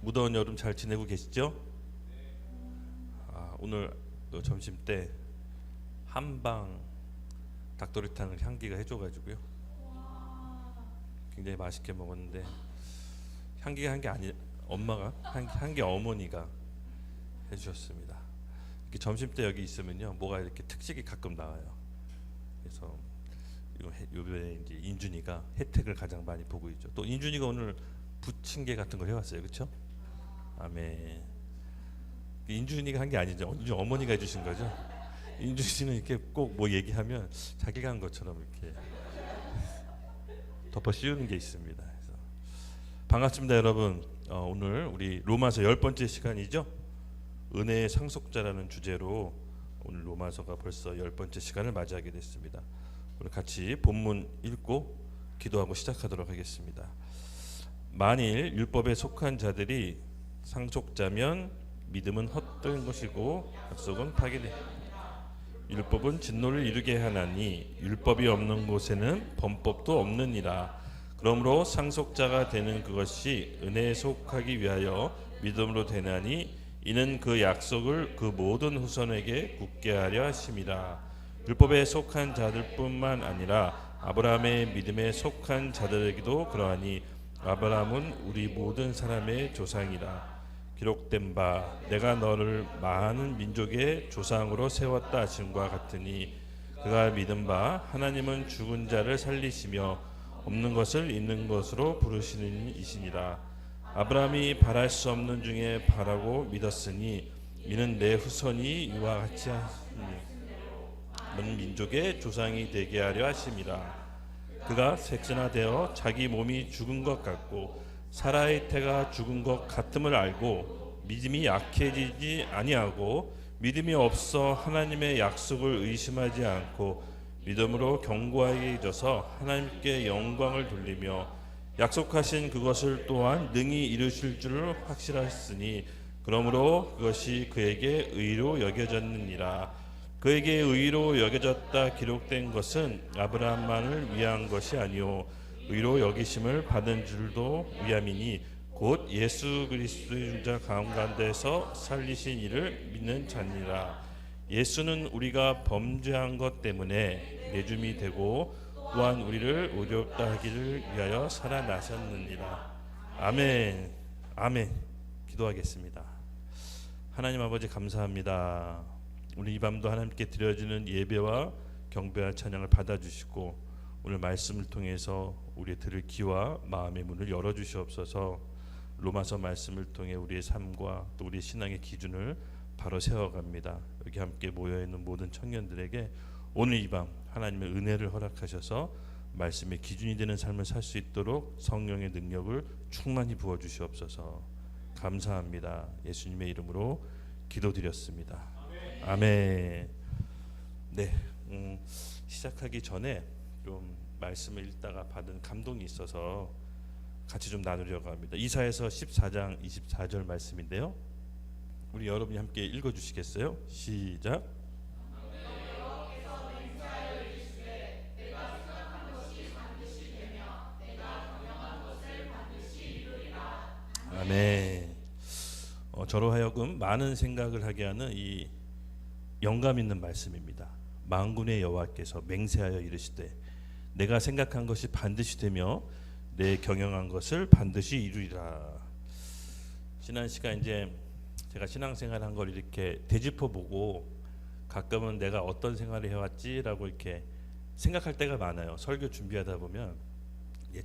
무더운 여름 잘 지내고 계시죠? 오늘 점심 때 한방 닭도리탕을 향기가 해줘가지고요. 굉장히 맛있게 먹었는데 향기가 한 게 아니 엄마가 한게 어머니가 해주셨습니다. 이렇게 점심 때 여기 있으면요 뭐가 이렇게 특식이 가끔 나와요. 그래서 요번에 이제 인준이가 혜택을 가장 많이 보고 있죠. 또 인준이가 오늘 부침개 같은 걸 해왔어요, 그렇죠? 아멘. 인준이가 한 게 아니죠. 인준 어머니가 해주신 거죠. 인준 씨는 이렇게 꼭 뭐 얘기하면 자기가 한 것처럼 이렇게 덮어 씌우는 게 있습니다. 그래서 반갑습니다, 여러분. 오늘 우리 로마서 10번째 시간이죠. 은혜의 상속자라는 주제로 오늘 로마서가 벌써 10번째 시간을 맞이하게 됐습니다. 우리 같이 본문 읽고 기도하고 시작하도록 하겠습니다. 만일 율법에 속한 자들이 상속자면 믿음은 헛된 것이고 약속은 파기돼. 율법은 진노를 이루게 하나니 율법이 없는 곳에는 범법도 없느니라. 그러므로 상속자가 되는 그것이 은혜에 속하기 위하여 믿음으로 되나니 이는 그 약속을 그 모든 후손에게 굳게 하려 하심이라. 율법에 속한 자들뿐만 아니라 아브라함의 믿음에 속한 자들에게도 그러하니 아브라함은 우리 모든 사람의 조상이라. 기록된 바 내가 너를 많은 민족의 조상으로 세웠다 하심과 같으니 그가 믿은 바 하나님은 죽은 자를 살리시며 없는 것을 있는 것으로 부르시는 이시니라. 아브라함이 바랄 수 없는 중에 바라고 믿었으니 이는 내 후손이 이와 같이 하시니 온 민족의 조상이 되게 하려 하심이라. 그가 색신하되어 자기 몸이 죽은 것 같고 사라의 태가 죽은 것 같음을 알고 믿음이 약해지지 아니하고 믿음이 없어 하나님의 약속을 의심하지 않고 믿음으로 견고하게 잊어서 하나님께 영광을 돌리며 약속하신 그것을 또한 능히 이루실 줄을 확실하였으니 그러므로 그것이 그에게 의로 여겨졌느니라. 그에게 의로 여겨졌다 기록된 것은 아브라함만을 위한 것이 아니요 의로 여기심을 받은 줄도 위함이니 곧 예수 그리스도의 죽은 자 가운데서 살리신 이를 믿는 자니라. 예수는 우리가 범죄한 것 때문에 내줌이 되고 또한 우리를 의롭다 하기를 위하여 살아나셨느니라. 아멘. 아멘. 기도하겠습니다. 하나님 아버지 감사합니다. 오늘 이 밤도 하나님께 드려지는 예배와 경배와 찬양을 받아주시고 오늘 말씀을 통해서 우리의 들을 귀와 마음의 문을 열어주시옵소서. 로마서 말씀을 통해 우리의 삶과 또 우리의 신앙의 기준을 바로 세워갑니다. 여기 함께 모여있는 모든 청년들에게 오늘 이 밤 하나님의 은혜를 허락하셔서 말씀의 기준이 되는 삶을 살 수 있도록 성령의 능력을 충만히 부어주시옵소서. 감사합니다. 예수님의 이름으로 기도드렸습니다. 아멘. 네, 시작하기 전에 좀 말씀을 읽다가 받은 감동이 있어서 같이 좀 나누려고 합니다. 이사야서 14장 24절 말씀인데요. 우리 여러분이 함께 읽어주시겠어요? 시작. 아멘. 저로 하여금 많은 생각을 하게 하는 이 영감 있는 말씀입니다. 만군의 여호와께서 맹세하여 이르시되 내가 생각한 것이 반드시 되며 내 경영한 것을 반드시 이루리라. 지난 시간 이제 제가 신앙생활한 걸 이렇게 되짚어 보고 가끔은 내가 어떤 생활을 해왔지라고 이렇게 생각할 때가 많아요. 설교 준비하다 보면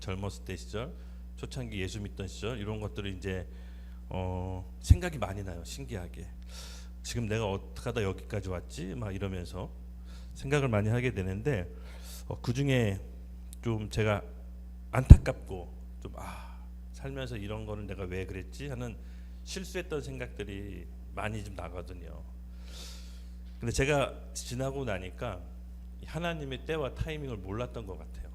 젊었을 때 시절, 초창기 예수 믿던 시절 이런 것들을 이제 생각이 많이 나요. 신기하게 지금 내가 어떻게 하다 여기까지 왔지? 막 이러면서 생각을 많이 하게 되는데 그 중에 좀 제가 안타깝고 좀 살면서 이런 거는 내가 왜 그랬지 하는 실수했던 생각들이 많이 좀 나거든요. 근데 제가 지나고 나니까 하나님의 때와 타이밍을 몰랐던 것 같아요.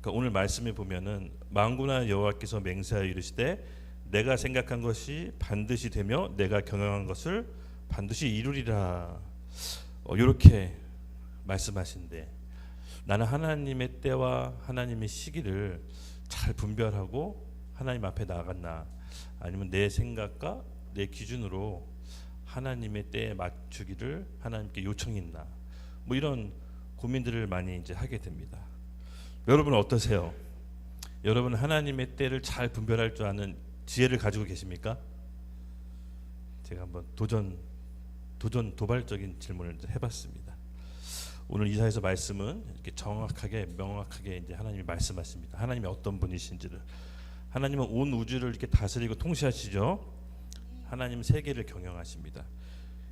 그러니까 오늘 말씀에 보면은 만군의 여호와께서 맹세하여 이르시되 내가 생각한 것이 반드시 되며 내가 경영한 것을 반드시 이루리라. 이렇게 말씀하신데 나는 하나님의 때와 하나님의 시기를 잘 분별하고 하나님 앞에 나아갔나? 아니면 내 생각과 내 기준으로 하나님의 때에 맞추기를 하나님께 요청이 있나? 뭐 이런 고민들을 많이 이제 하게 됩니다. 여러분은 어떠세요? 여러분 하나님의 때를 잘 분별할 줄 아는 지혜를 가지고 계십니까? 제가 한번 도발적인 질문을 해봤습니다. 오늘 이사야서 말씀은 이렇게 정확하게 명확하게 이제 하나님이 말씀하십니다. 하나님이 어떤 분이신지를. 하나님은 온 우주를 이렇게 다스리고 통치하시죠. 하나님은 세계를 경영하십니다.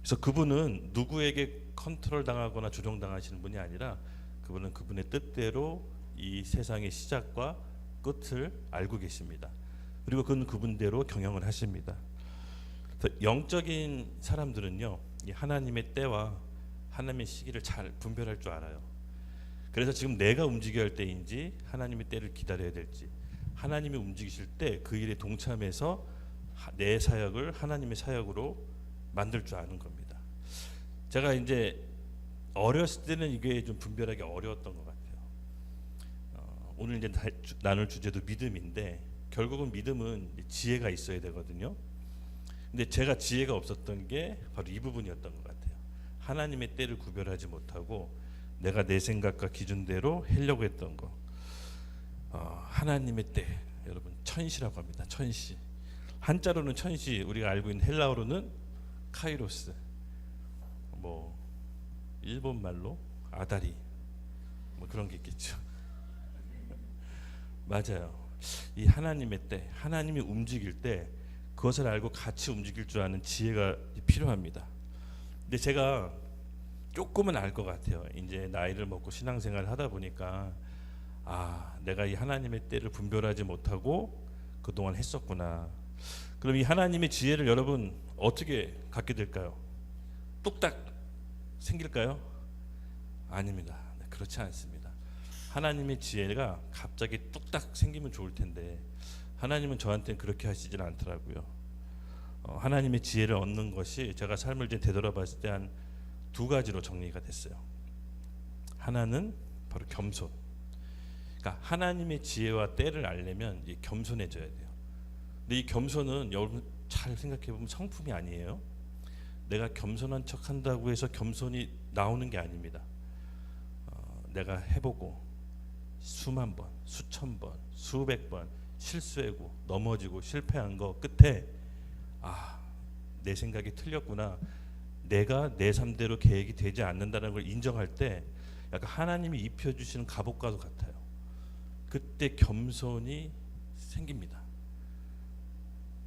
그래서 그분은 누구에게 컨트롤 당하거나 조종당하시는 분이 아니라 그분은 그분의 뜻대로 이 세상의 시작과 끝을 알고 계십니다. 그리고 그는 그분대로 경영을 하십니다. 영적인 사람들은요, 이 하나님의 때와 하나님의 시기를 잘 분별할 줄 알아요. 그래서 지금 내가 움직여야 할 때인지 하나님의 때를 기다려야 될지, 하나님이 움직이실 때 그 일에 동참해서 내 사역을 하나님의 사역으로 만들 줄 아는 겁니다. 제가 이제 어렸을 때는 이게 좀 분별하기 어려웠던 것 같아요. 오늘 이제 나눌 주제도 믿음인데 결국은 믿음은 지혜가 있어야 되거든요. 근데 제가 지혜가 없었던 게 바로 이 부분이었던 것 같아요. 하나님의 때를 구별하지 못하고 내가 내 생각과 기준대로 하려고 했던 거. 하나님의 때, 여러분 천시라고 합니다. 천시. 한자로는 천시, 우리가 알고 있는 헬라어로는 카이로스. 뭐 일본 말로 아다리. 뭐 그런 게 있겠죠. 맞아요. 이 하나님의 때, 하나님이 움직일 때 그것을 알고 같이 움직일 줄 아는 지혜가 필요합니다. 근데 제가 조금은 알 것 같아요. 이제 나이를 먹고 신앙생활을 하다 보니까 내가 이 하나님의 때를 분별하지 못하고 그동안 했었구나. 그럼 이 하나님의 지혜를 여러분 어떻게 갖게 될까요? 뚝딱 생길까요? 아닙니다. 그렇지 않습니다. 하나님의 지혜가 갑자기 뚝딱 생기면 좋을 텐데 하나님은 저한테는 그렇게 하시질 않더라고요. 하나님의 지혜를 얻는 것이 제가 삶을 이제 되돌아봤을 때 한 두 가지로 정리가 됐어요. 하나는 바로 겸손. 그러니까 하나님의 지혜와 때를 알려면 겸손해져야 돼요. 근데 이 겸손은 여러분 잘 생각해 보면 성품이 아니에요. 내가 겸손한 척한다고 해서 겸손이 나오는 게 아닙니다. 내가 해보고 수만 번, 수천 번, 수백 번 실수하고 넘어지고 실패한 거 끝에 내 생각이 틀렸구나. 내가 내 삶대로 계획이 되지 않는다는 걸 인정할 때 약간 하나님이 입혀주시는 갑옷과도 같아요. 그때 겸손이 생깁니다.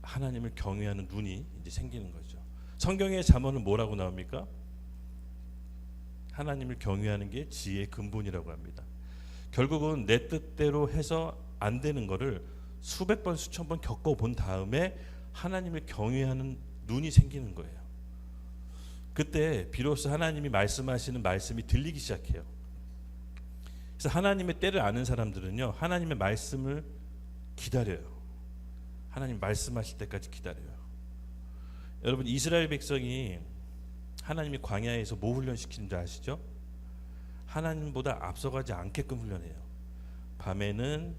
하나님을 경외하는 눈이 이제 생기는 거죠. 성경의 잠언은 뭐라고 나옵니까? 하나님을 경외하는 게 지혜의 근본이라고 합니다. 결국은 내 뜻대로 해서 안 되는 거를 수백 번 수천 번 겪어본 다음에 하나님을 경외하는 눈이 생기는 거예요. 그때 비로소 하나님이 말씀하시는 말씀이 들리기 시작해요. 그래서 하나님의 때를 아는 사람들은요, 하나님의 말씀을 기다려요. 하나님 말씀하실 때까지 기다려요. 여러분 이스라엘 백성이 하나님이 광야에서 뭐 훈련시키는 줄 아시죠? 하나님보다 앞서가지 않게끔 훈련해요. 밤에는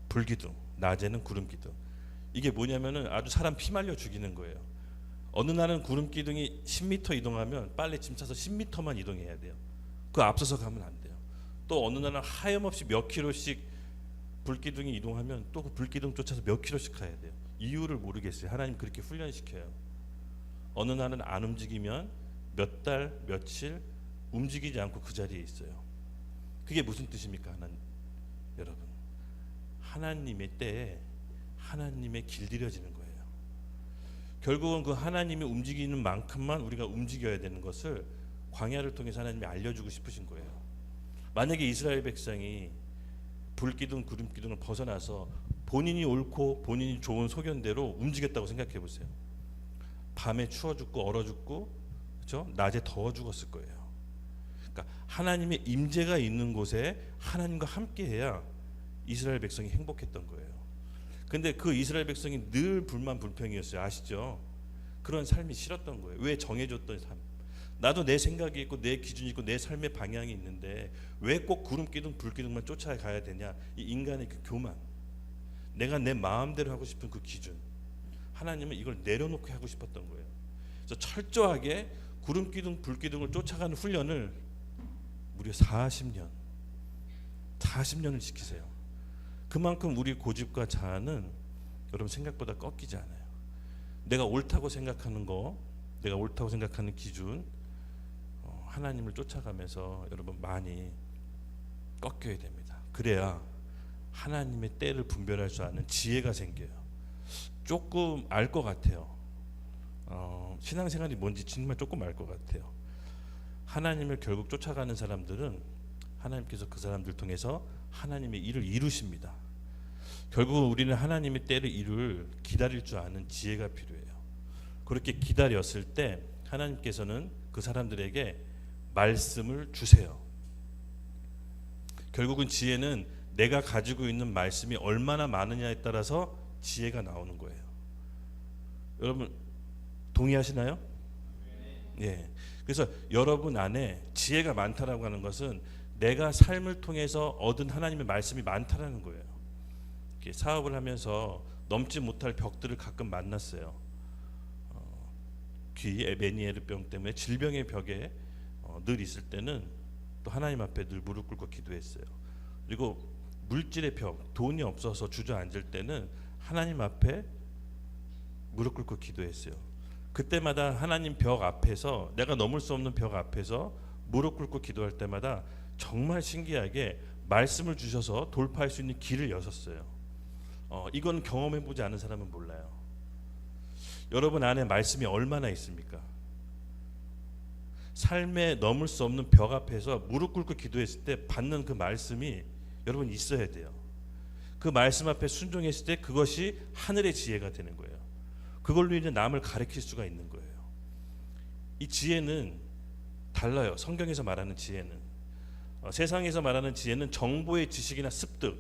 불기둥, 낮에는 구름기둥. 이게 뭐냐면은 아주 사람 피말려 죽이는 거예요. 어느 날은 구름기둥이 10m 이동하면 빨리 짐 싸서 10m만 이동해야 돼요. 그 앞서서 가면 안 돼요. 또 어느 날은 하염없이 몇 킬로씩 불기둥이 이동하면 또 그 불기둥 쫓아서 몇 킬로씩 가야 돼요. 이유를 모르겠어요. 하나님 그렇게 훈련시켜요. 어느 날은 안 움직이면 몇 달, 며칠 움직이지 않고 그 자리에 있어요. 그게 무슨 뜻입니까? 여러분 하나님의 때에 하나님의 길들여지는 거예요. 결국은 그 하나님이 움직이는 만큼만 우리가 움직여야 되는 것을 광야를 통해서 하나님이 알려주고 싶으신 거예요. 만약에 이스라엘 백성이 불기둥 구름기둥을 벗어나서 본인이 옳고 본인이 좋은 소견대로 움직였다고 생각해 보세요. 밤에 추워 죽고 얼어 죽고, 그렇죠? 낮에 더워 죽었을 거예요. 그러니까 하나님의 임재가 있는 곳에 하나님과 함께해야 이스라엘 백성이 행복했던 거예요. 근데 그 이스라엘 백성이 늘 불만 불평이었어요. 아시죠? 그런 삶이 싫었던 거예요. 왜 정해졌던 삶? 나도 내 생각이 있고 내 기준이 있고 내 삶의 방향이 있는데 왜 꼭 구름기둥 불기둥만 쫓아가야 되냐? 이 인간의 그 교만, 내가 내 마음대로 하고 싶은 그 기준, 하나님은 이걸 내려놓고 하고 싶었던 거예요. 그래서 철저하게 구름 기둥, 불 기둥을 쫓아가는 훈련을 무려 40년을 지키세요. 그만큼 우리 고집과 자아는 여러분 생각보다 꺾이지 않아요. 내가 옳다고 생각하는 거, 내가 옳다고 생각하는 기준, 하나님을 쫓아가면서 여러분 많이 꺾여야 됩니다. 그래야 하나님의 때를 분별할 줄 아는 지혜가 생겨요. 조금 알 것 같아요. 신앙생활이 뭔지 정말 조금 알 것 같아요. 하나님을 결국 쫓아가는 사람들은 하나님께서 그 사람들 통해서 하나님의 일을 이루십니다. 결국은 우리는 하나님의 때를 이룰 기다릴 줄 아는 지혜가 필요해요. 그렇게 기다렸을 때 하나님께서는 그 사람들에게 말씀을 주세요. 결국은 지혜는 내가 가지고 있는 말씀이 얼마나 많으냐에 따라서 지혜가 나오는 거예요. 여러분 동의하시나요? 예. 그래서 여러분 안에 지혜가 많다라고 하는 것은 내가 삶을 통해서 얻은 하나님의 말씀이 많다라는 거예요. 사업을 하면서 넘지 못할 벽들을 가끔 만났어요. 귀 메니에르병 때문에 질병의 벽에 늘 있을 때는 또 하나님 앞에 늘 무릎 꿇고 기도했어요. 그리고 물질의 벽, 돈이 없어서 주저앉을 때는 하나님 앞에 무릎 꿇고 기도했어요. 그때마다 하나님 벽 앞에서, 내가 넘을 수 없는 벽 앞에서 무릎 꿇고 기도할 때마다 정말 신기하게 말씀을 주셔서 돌파할 수 있는 길을 여셨어요. 이건 경험해보지 않은 사람은 몰라요. 여러분 안에 말씀이 얼마나 있습니까? 삶에 넘을 수 없는 벽 앞에서 무릎 꿇고 기도했을 때 받는 그 말씀이 여러분 있어야 돼요. 그 말씀 앞에 순종했을 때 그것이 하늘의 지혜가 되는 거예요. 그걸로 이제 남을 가르칠 수가 있는 거예요. 이 지혜는 달라요. 성경에서 말하는 지혜는, 세상에서 말하는 지혜는 정보의 지식이나 습득,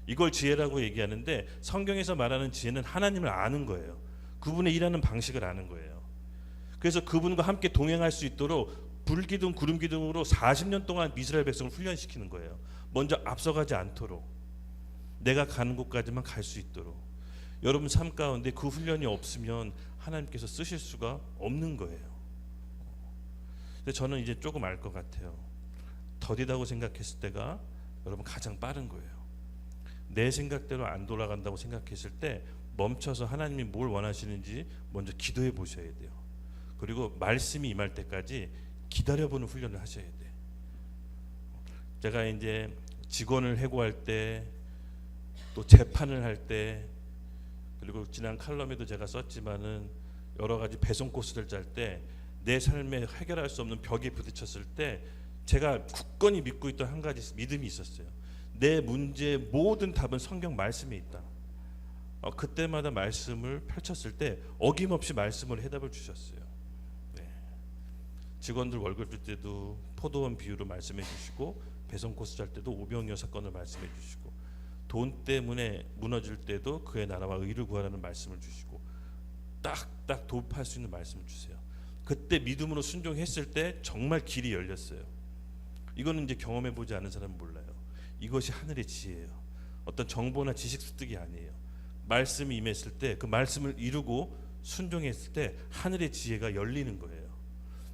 이걸 지혜라고 얘기하는데, 성경에서 말하는 지혜는 하나님을 아는 거예요. 그분의 일하는 방식을 아는 거예요. 그래서 그분과 함께 동행할 수 있도록 불기둥 구름기둥으로 40년 동안 이스라엘 백성을 훈련시키는 거예요. 먼저 앞서가지 않도록, 내가 가는 곳까지만 갈 수 있도록. 여러분 삶 가운데 그 훈련이 없으면 하나님께서 쓰실 수가 없는 거예요. 근데 저는 이제 조금 알 것 같아요. 더디다고 생각했을 때가 여러분 가장 빠른 거예요. 내 생각대로 안 돌아간다고 생각했을 때 멈춰서 하나님이 뭘 원하시는지 먼저 기도해 보셔야 돼요. 그리고 말씀이 임할 때까지 기다려보는 훈련을 하셔야 돼요. 제가 이제 직원을 해고할 때, 또 재판을 할 때, 그리고 지난 칼럼에도 제가 썼지만은 여러 가지 배송 코스를 짤 때 내 삶에 해결할 수 없는 벽에 부딪혔을 때 제가 굳건히 믿고 있던 한 가지 믿음이 있었어요. 내 문제의 모든 답은 성경 말씀에 있다. 그때마다 말씀을 펼쳤을 때 어김없이 말씀으로 해답을 주셨어요. 네. 직원들 월급 줄 때도 포도원 비유로 말씀해 주시고, 배송 코스 짤 때도 오병이어 사건을 말씀해 주시고, 돈 때문에 무너질 때도 그의 나라와 의를 구하라는 말씀을 주시고, 딱딱 돌파할 수 있는 말씀을 주세요. 그때 믿음으로 순종했을 때 정말 길이 열렸어요. 이거는 이제 경험해보지 않은 사람은 몰라요. 이것이 하늘의 지혜예요. 어떤 정보나 지식 습득이 아니에요. 말씀이 임했을 때 그 말씀을 이루고 순종했을 때 하늘의 지혜가 열리는 거예요.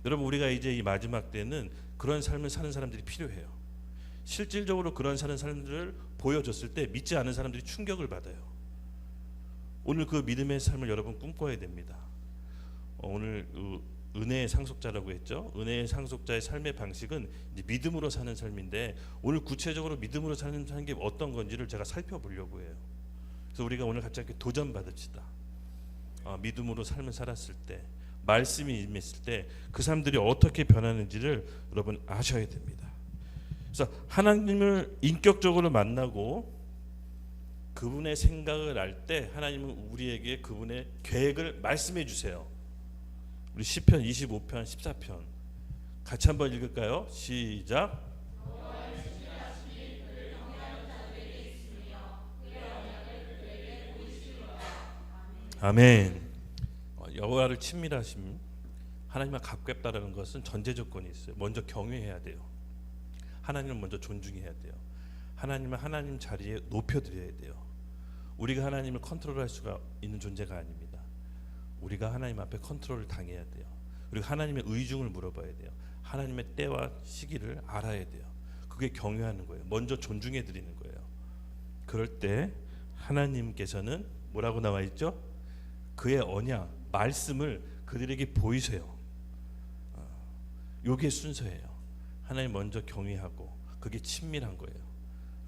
여러분 우리가 이제 이 마지막 때는 그런 삶을 사는 사람들이 필요해요. 실질적으로 그런 사는 사람들을 보여줬을 때 믿지 않은 사람들이 충격을 받아요. 오늘 그 믿음의 삶을 여러분 꿈꿔야 됩니다. 오늘 은혜의 상속자라고 했죠. 은혜의 상속자의 삶의 방식은 이제 믿음으로 사는 삶인데, 오늘 구체적으로 믿음으로 사는 게 어떤 건지를 제가 살펴보려고 해요. 그래서 우리가 오늘 갑자기 도전 받읍시다. 믿음으로 삶을 살았을 때, 말씀이 임했을 때 그 사람들이 어떻게 변하는지를 여러분 아셔야 됩니다. 그래서 하나님을 인격적으로 만나고 그분의 생각을 알 때 하나님은 우리에게 그분의 계획을 말씀해 주세요. 우리 시편 25편 14편 같이 한번 읽을까요? 시작. 아멘. 여호와를 친밀하심, 하나님과 가깝다라는 것은 전제 조건이 있어요. 먼저 경외해야 돼요. 하나님을 먼저 존중해야 돼요. 하나님을 하나님 자리에 높여드려야 돼요. 우리가 하나님을 컨트롤할 수가 있는 존재가 아닙니다. 우리가 하나님 앞에 컨트롤을 당해야 돼요. 그리고 하나님의 의중을 물어봐야 돼요. 하나님의 때와 시기를 알아야 돼요. 그게 경외하는 거예요. 먼저 존중해 드리는 거예요. 그럴 때 하나님께서는 뭐라고 나와 있죠? 그의 언약, 말씀을 그들에게 보이세요. 요게 순서예요. 하나님 먼저 경외하고 그게 친밀한 거예요.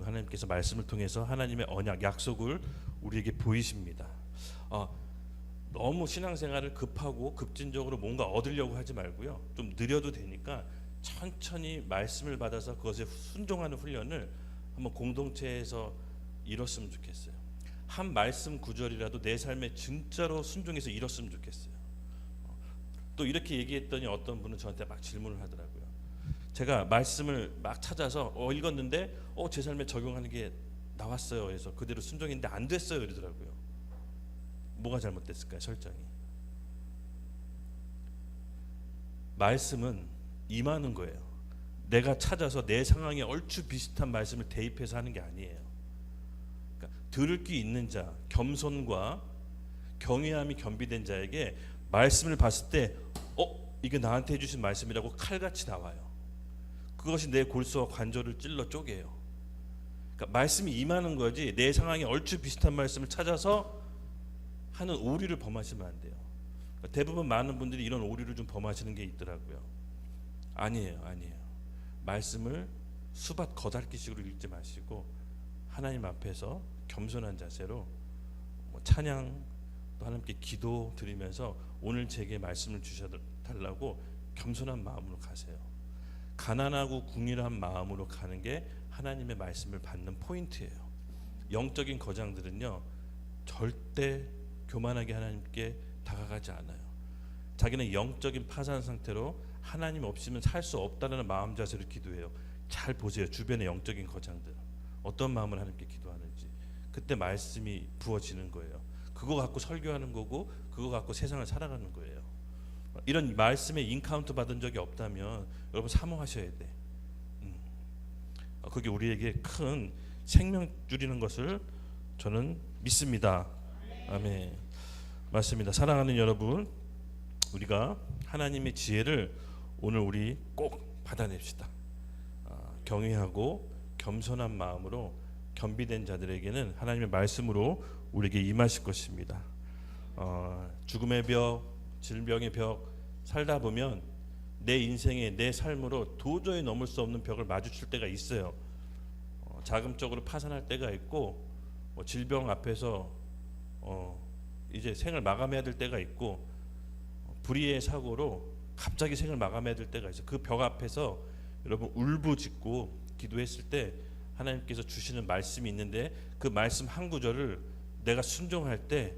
하나님께서 말씀을 통해서 하나님의 언약, 약속을 우리에게 보이십니다. 너무 신앙생활을 급하고 급진적으로 뭔가 얻으려고 하지 말고요. 좀 느려도 되니까 천천히 말씀을 받아서 그것에 순종하는 훈련을 한번 공동체에서 이뤘으면 좋겠어요. 한 말씀 구절이라도 내 삶에 진짜로 순종해서 이뤘으면 좋겠어요. 또 이렇게 얘기했더니 어떤 분은 저한테 막 질문을 하더라고요. 제가 말씀을 막 찾아서 읽었는데 제 삶에 적용하는 게 나왔어요. 그래서 그대로 순종했는데 안 됐어요. 이러더라고요. 뭐가 잘못됐을까요? 설정이. 말씀은 임하는 거예요. 내가 찾아서 내 상황에 얼추 비슷한 말씀을 대입해서 하는 게 아니에요. 그러니까 들을 귀 있는 자, 겸손과 경외함이 겸비된 자에게 말씀을 봤을 때 이게 나한테 해주신 말씀이라고 칼같이 나와요. 그것이 내 골수와 관절을 찔러 쪼개요. 그러니까 말씀이 임하는 거지 내 상황에 얼추 비슷한 말씀을 찾아서 하는 오류를 범하시면 안 돼요. 그러니까 대부분 많은 분들이 이런 오류를 좀 범하시는 게 있더라고요. 아니에요. 말씀을 수밭 거달기식으로 읽지 마시고 하나님 앞에서 겸손한 자세로 찬양 또 하나님께 기도 드리면서 오늘 제게 말씀을 주셔달라고 겸손한 마음으로 가세요. 가난하고 궁일한 마음으로 가는 게 하나님의 말씀을 받는 포인트예요. 영적인 거장들은요 절대 교만하게 하나님께 다가가지 않아요. 자기는 영적인 파산 상태로 하나님 없이는 살 수 없다는 마음 자세로 기도해요. 잘 보세요. 주변의 영적인 거장들 어떤 마음을 하나님께 기도하는지. 그때 말씀이 부어지는 거예요. 그거 갖고 설교하는 거고 그거 갖고 세상을 살아가는 거예요. 이런 말씀에 인카운트 받은 적이 없다면 여러분 사모하셔야 돼. 그게 우리에게 큰 생명 줄이는 것을 저는 믿습니다. 아멘. 맞습니다. 사랑하는 여러분, 우리가 하나님의 지혜를 오늘 우리 꼭 받아냅시다. 경외하고 겸손한 마음으로 겸비된 자들에게는 하나님의 말씀으로 우리에게 임하실 것입니다. 죽음의 벽, 질병의 벽 살다 보면 내 인생에 내 삶으로 도저히 넘을 수 없는 벽을 마주칠 때가 있어요. 자금적으로 파산할 때가 있고 질병 앞에서 이제 생을 마감해야 될 때가 있고 불의의 사고로 갑자기 생을 마감해야 될 때가 있어요. 그 벽 앞에서 여러분 울부짖고 기도했을 때 하나님께서 주시는 말씀이 있는데 그 말씀 한 구절을 내가 순종할 때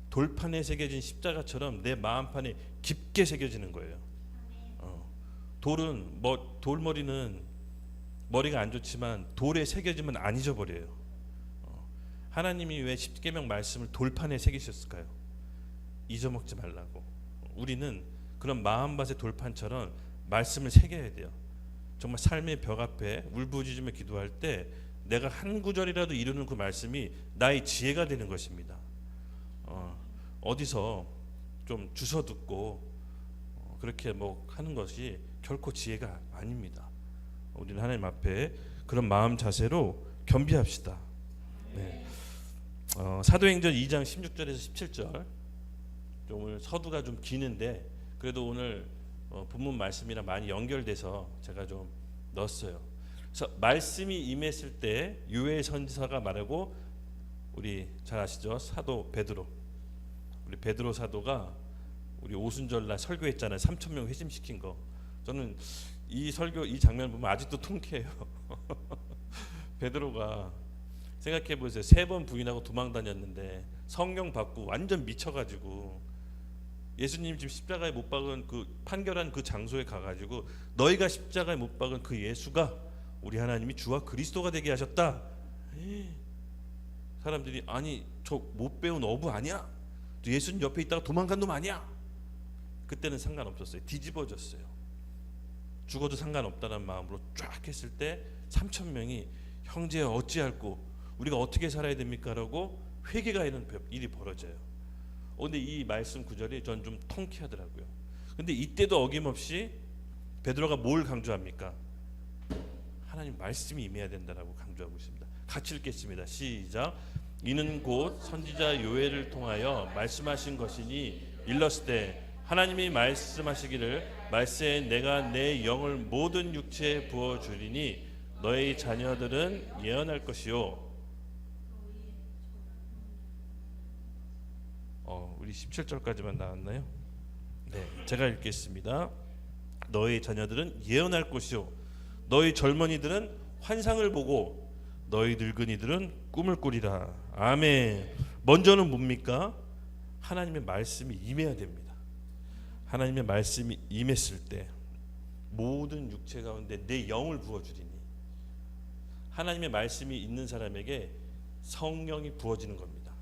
돌판에 새겨진 십자가처럼 내 마음판에 깊게 새겨지는 거예요. 돌머리는 머리가 안 좋지만 돌에 새겨지면 안 잊어버려요. 하나님이 왜 십계명 말씀을 돌판에 새기셨을까요? 잊어먹지 말라고. 우리는 그런 마음밭의 돌판처럼 말씀을 새겨야 돼요. 정말 삶의 벽 앞에 울부짖으며 기도할 때 내가 한 구절이라도 이루는 그 말씀이 나의 지혜가 되는 것입니다. 어디서 좀 주워 듣고 그렇게 하는 것이 결코 지혜가 아닙니다. 우리는 하나님 앞에 그런 마음 자세로 겸비합시다. 네. 사도행전 2장 16절에서 17절. 오늘 서두가 좀 기는데 그래도 오늘 본문 말씀이랑 많이 연결돼서 제가 좀 넣었어요. 그래서 말씀이 임했을 때 유해 선지자가 말하고 우리 잘 아시죠? 사도 베드로. 우리 베드로 사도가 우리 오순절날 설교했잖아요. 3,000명 회심시킨 거. 저는 이 설교 이 장면 보면 아직도 통쾌해요. 베드로가 생각해 보세요. 3번 부인하고 도망 다녔는데 성령 받고 완전 미쳐가지고 예수님 지금 십자가에 못 박은 그 판결한 그 장소에 가가지고 너희가 십자가에 못 박은 그 예수가 우리 하나님이 주와 그리스도가 되게 하셨다. 사람들이 아니 저 못 배운 어부 아니야? 예수님 옆에 있다가 도망간 놈 아니야? 그때는 상관없었어요. 뒤집어졌어요. 죽어도 상관없다는 마음으로 쫙 했을 때 3,000명이 형제여 어찌할꼬 우리가 어떻게 살아야 됩니까? 라고 회개가 이런 일이 벌어져요. 근데 이 말씀 구절이 전 좀 통쾌하더라고요. 근데 이때도 어김없이 베드로가 뭘 강조합니까? 하나님 말씀이 임해야 된다라고 강조하고 있습니다. 같이 읽겠습니다. 시작. 이는 곧 선지자 요엘을 통하여 말씀하신 것이니 일렀을 때 하나님이 말씀하시기를 말세에 내가 내 영을 모든 육체에 부어주리니 너의 자녀들은 예언할 것이요. 우리 17절까지만 나왔나요? 네, 제가 읽겠습니다. 너의 자녀들은 예언할 것이요 너희 젊은이들은 환상을 보고 너희 늙은이들은 꿈을 꾸리라. 아멘. 먼저는 뭡니까? 하나님의 말씀이 임해야 됩니다. 하나님의 말씀이 임했을 때 모든 육체 가운데 내 영을 부어주리니, 하나님의 말씀이 있는 사람에게 성령이 부어지는 겁니다.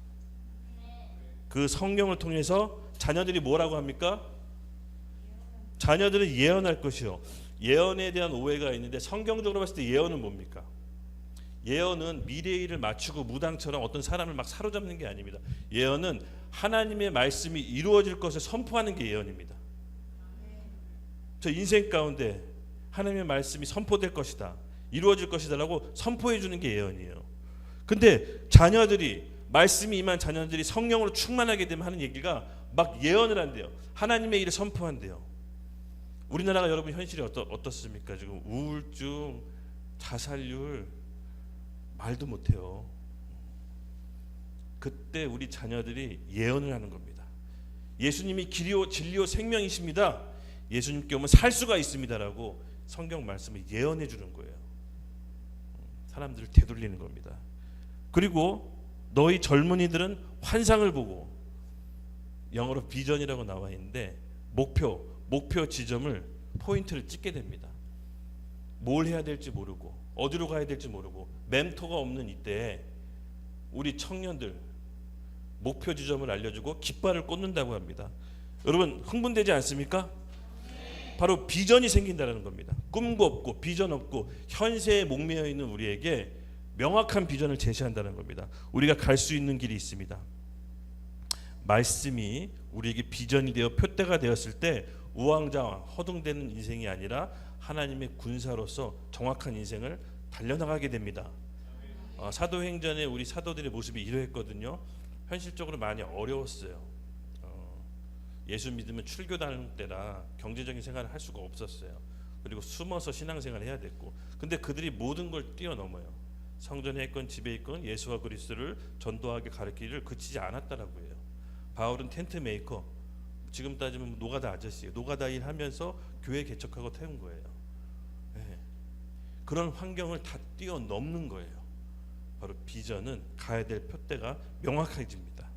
그 성령을 통해서 자녀들이 뭐라고 합니까? 자녀들은 예언할 것이요. 예언에 대한 오해가 있는데 성경적으로 봤을 때 예언은 뭡니까? 예언은 미래의 일을 맞추고 무당처럼 어떤 사람을 막 사로잡는 게 아닙니다. 예언은 하나님의 말씀이 이루어질 것을 선포하는 게 예언입니다. 저 인생 가운데 하나님의 말씀이 선포될 것이다, 이루어질 것이다라고 선포해 주는 게 예언이에요. 근데 자녀들이, 말씀이 임한 자녀들이 성령으로 충만하게 되면 하는 얘기가 막 예언을 한대요. 하나님의 일을 선포한대요. 우리나라가 여러분 현실이 어떻습니까? 지금 우울증, 자살률 말도 못해요. 그때 우리 자녀들이 예언을 하는 겁니다. 예수님이 길이요 진리요 생명이십니다. 예수님께 오면 살 수가 있습니다라고 성경 말씀을 예언해 주는 거예요. 사람들을 되돌리는 겁니다. 그리고 너희 젊은이들은 환상을 보고, 영어로 비전이라고 나와 있는데 목표 지점을, 포인트를 찍게 됩니다. 뭘 해야 될지 모르고 어디로 가야 될지 모르고 멘토가 없는 이때에 우리 청년들 목표 지점을 알려주고 깃발을 꽂는다고 합니다. 여러분 흥분되지 않습니까? 바로 비전이 생긴다는 겁니다. 꿈도 없고 비전 없고 현세에 목매여 있는 우리에게 명확한 비전을 제시한다는 겁니다. 우리가 갈 수 있는 길이 있습니다. 말씀이 우리에게 비전이 되어 표대가 되었을 때 우왕좌왕 허둥대는 인생이 아니라 하나님의 군사로서 정확한 인생을 달려나가게 됩니다. 사도행전에 우리 사도들의 모습이 이러했거든요. 현실적으로 많이 어려웠어요. 예수 믿으면 출교 다닐 때라 경제적인 생활을 할 수가 없었어요. 그리고 숨어서 신앙생활을 해야 됐고, 근데 그들이 모든 걸 뛰어넘어요. 성전에 있건 집에 있건 예수와 그리스도를 전도하게 가르치기를 그치지 않았다라고 해요. 바울은 텐트 메이커, 지금 따지면 노가다 아저씨예요. 노가다 일하면서 교회 개척하고 태운 거예요. 네. 그런 환경을 다 뛰어넘는 거예요. 바로 비전은 가야 될 표대가 명확해집니다.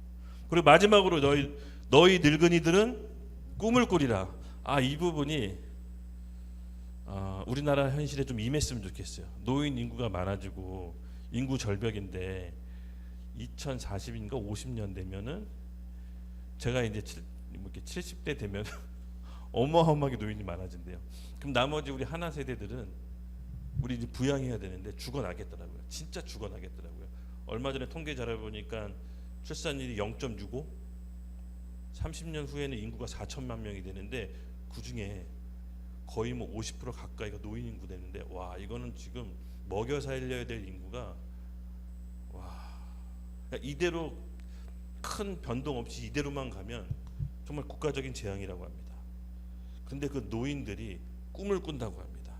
그리고 마지막으로 너희 늙은이들은 꿈을 꾸리라. 이 부분이 우리나라 현실에 좀 임했으면 좋겠어요. 노인 인구가 많아지고 인구 절벽인데 2040인가 50년 되면은 제가 이제 70대 되면 어마어마하게 노인이 많아진대요. 그럼 나머지 우리 하나 세대들은 우리 이제 부양해야 되는데 죽어나겠더라고요. 진짜 죽어나겠더라고요. 얼마 전에 통계 자료 보니까 출산율이 0.65, 30년 후에는 인구가 4천만 명이 되는데 그 중에 거의 50% 가까이가 노인 인구 되는데, 와, 이거는 지금 먹여 살려야 될 인구가, 이대로 큰 변동 없이 이대로만 가면 정말 국가적인 재앙이라고 합니다. 근데 그 노인들이 꿈을 꾼다고 합니다.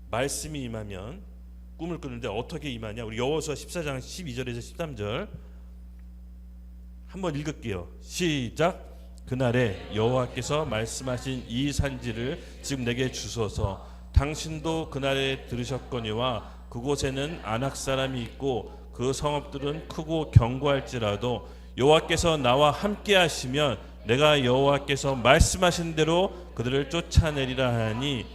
말씀이 임하면 꿈을 꾸는데 어떻게 임하냐? 우리 여호수아 14장 12절에서 13절 한번 읽을게요. 시작. 그날에 여호와께서 말씀하신 이 산지를 지금 내게 주소서. 당신도 그날에 들으셨거니와 그곳에는 아낙 사람이 있고 그 성읍들은 크고 견고할지라도 여호와께서 나와 함께 하시면 내가 여호와께서 말씀하신 대로 그들을 쫓아내리라 하니,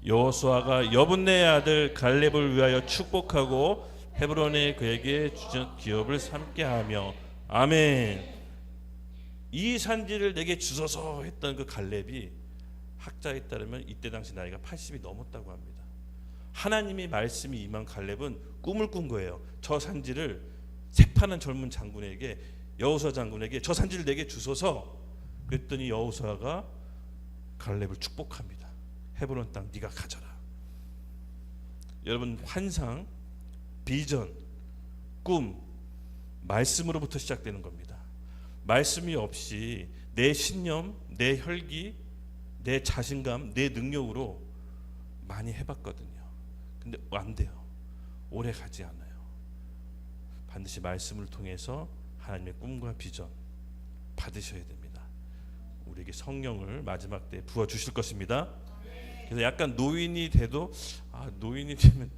여호수아가 여분네의 아들 갈렙을 위하여 축복하고 헤브론에 그에게 주신 기업을 삼게 하며. 아멘. 이 산지를 내게 주소서 했던 그 갈렙이 학자에 따르면 이때 당시 나이가 80이 넘었다고 합니다. 하나님의 말씀이 임한 갈렙은 꿈을 꾼 거예요. 저 산지를 새파란 젊은 장군에게 여호수아 장군에게 저 산지를 내게 주소서. 그랬더니 여호수아가 갈렙을 축복합니다. 헤브론 땅 네가 가져라. 여러분, 환상, 비전, 꿈, 말씀으로부터 시작되는 겁니다. 말씀이 없이 내 신념, 내 혈기, 내 자신감, 내 능력으로 많이 해봤거든요. 근데 안 돼요. 오래 가지 않아요. 반드시 말씀을 통해서 하나님의 꿈과 비전 받으셔야 됩니다. 우리에게 성령을 마지막 때에 부어주실 것입니다. 그래서 약간 노인이 돼도 노인이 되면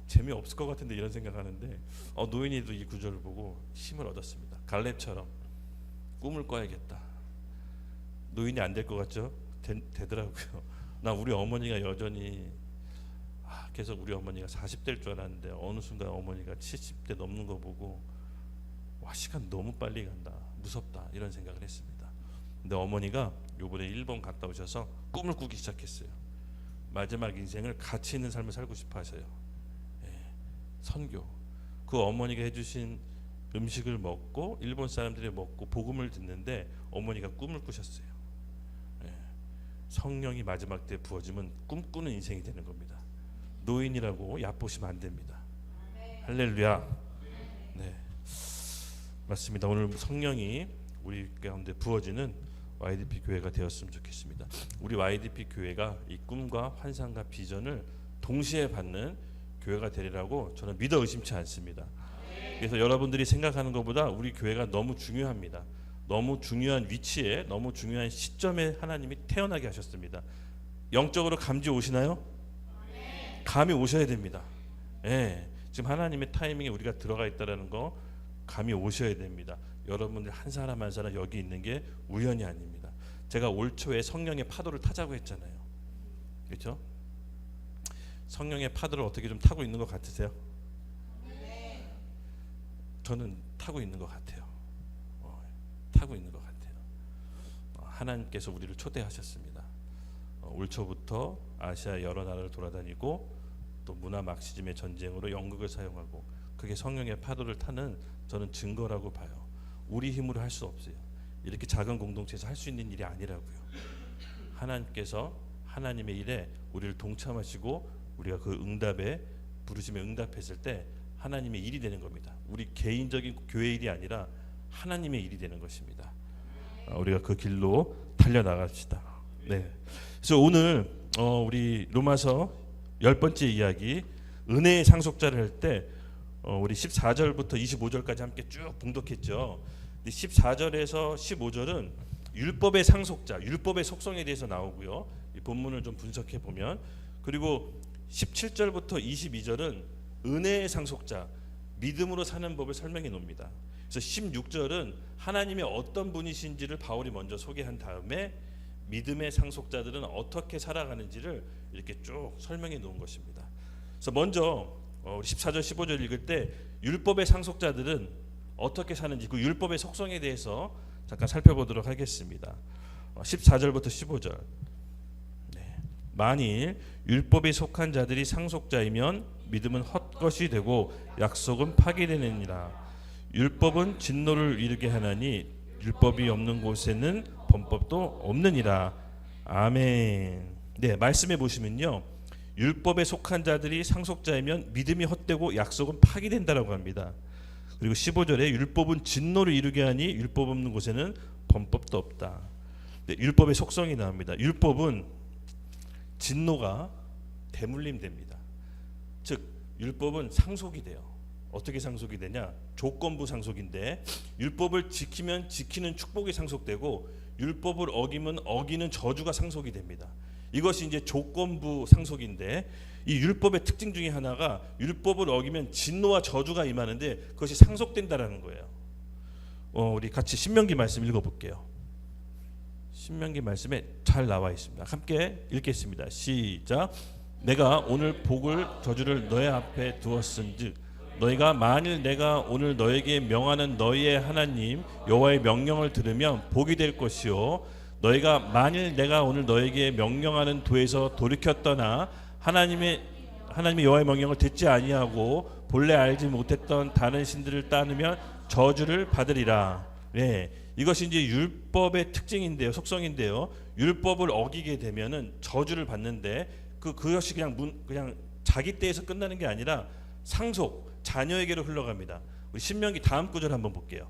재미없을 것 같은데 이런 생각하는데 노인이도 이 구절을 보고 힘을 얻었습니다. 갈렙처럼 꿈을 꿔야겠다. 노인이 안 될 것 같죠? 되더라고요. 나 우리 어머니가 여전히 계속 우리 어머니가 40대일 줄 알았는데 어느 순간 어머니가 70대 넘는 거 보고 시간 너무 빨리 간다. 무섭다. 이런 생각을 했습니다. 근데 어머니가 요번에 일본 갔다 오셔서 꿈을 꾸기 시작했어요. 마지막 인생을 가치 있는 삶을 살고 싶어 하셔요. 선교. 그 어머니가 해주신 음식을 먹고 일본 사람들이 먹고 복음을 듣는데 어머니가 꿈을 꾸셨어요. 성령이 마지막 때 부어지면 꿈꾸는 인생이 되는 겁니다. 노인이라고 얕보시면 안 됩니다. 할렐루야. 네, 맞습니다. 오늘 성령이 우리 가운데 부어지는 YDP 교회가 되었으면 좋겠습니다. 우리 YDP 교회가 이 꿈과 환상과 비전을 동시에 받는 교회가 되리라고 저는 믿어 의심치 않습니다. 그래서 여러분들이 생각하는 것보다 우리 교회가 너무 중요합니다. 너무 중요한 위치에, 너무 중요한 시점에 하나님이 태어나게 하셨습니다. 영적으로 감지 오시나요? 감이 오셔야 됩니다. 지금 하나님의 타이밍에 우리가 들어가 있다는 거 감이 오셔야 됩니다. 여러분들 한 사람 한 사람 여기 있는 게 우연이 아닙니다. 제가 올 초에 성령의 파도를 타자고 했잖아요. 그렇죠? 성령의 파도를 어떻게 좀 타고 있는 것 같으세요? 저는 타고 있는 것 같아요. 타고 있는 것 같아요. 하나님께서 우리를 초대하셨습니다. 올 초부터 아시아 여러 나라를 돌아다니고 또 문화 막시즘의 전쟁으로 연극을 사용하고 그게 성령의 파도를 타는 저는 증거라고 봐요. 우리 힘으로 할 수 없어요. 이렇게 작은 공동체에서 할 수 있는 일이 아니라고요. 하나님께서 하나님의 일에 우리를 동참하시고 우리가 그 응답에 부르심에 응답했을 때 하나님의 일이 되는 겁니다. 우리 개인적인 교회 일이 아니라 하나님의 일이 되는 것입니다. 우리가 그 길로 달려나갑시다. 네. 그래서 오늘 우리 로마서 10번째 이야기 은혜의 상속자를 할 때 우리 14절부터 25절까지 함께 쭉 봉독했죠. 14절에서 15절은 율법의 상속자, 율법의 속성에 대해서 나오고요. 이 본문을 좀 분석해 보면, 그리고 17절부터 22절은 은혜의 상속자, 믿음으로 사는 법을 설명해 놓습니다. 그래서 16절은 하나님의 어떤 분이신지를 바울이 먼저 소개한 다음에 믿음의 상속자들은 어떻게 살아가는지를 이렇게 쭉 설명해 놓은 것입니다. 그래서 먼저 우리 14절 15절 읽을 때 율법의 상속자들은 어떻게 사는지 그 율법의 속성에 대해서 잠깐 살펴보도록 하겠습니다. 14절부터 15절. 네. 만일 율법에 속한 자들이 상속자이면 믿음은 헛것이 되고 약속은 파기되느니라. 율법은 진노를 이루게 하나니 율법이 없는 곳에는 범법도 없느니라. 아멘. 네, 말씀해 보시면요, 율법에 속한 자들이 상속자이면 믿음이 헛되고 약속은 파기된다라고 합니다. 그리고 15절에 율법은 진노를 이루게 하니 율법 없는 곳에는 범법도 없다. 네, 율법의 속성이 나옵니다. 율법은 진노가 대물림됩니다. 즉 율법은 상속이 돼요. 어떻게 상속이 되냐? 조건부 상속인데 율법을 지키면 지키는 축복이 상속되고 율법을 어기면 어기는 저주가 상속이 됩니다. 이것이 이제 조건부 상속인데 이 율법의 특징 중에 하나가 율법을 어기면 진노와 저주가 임하는데 그것이 상속된다라는 거예요. 우리 같이 신명기 말씀 읽어볼게요. 신명기 말씀에 잘 나와 있습니다. 함께 읽겠습니다. 시작. 내가 오늘 복을 저주를 너희 앞에 두었은즉 너희가 만일 내가 오늘 너에게 명하는 너희의 하나님 여호와의 명령을 들으면 복이 될 것이요 너희가 만일 내가 오늘 너에게 명령하는 도에서 돌이켜 떠나 하나님의 여호와의 명령을 듣지 아니하고 본래 알지 못했던 다른 신들을 따르면 저주를 받으리라. 네, 이것이 이제 율법의 특징인데요, 속성인데요. 율법을 어기게 되면은 저주를 받는데 그것이 그냥 자기 때에서 끝나는 게 아니라 상속 자녀에게로 흘러갑니다. 우리 신명기 다음 구절 한번 볼게요.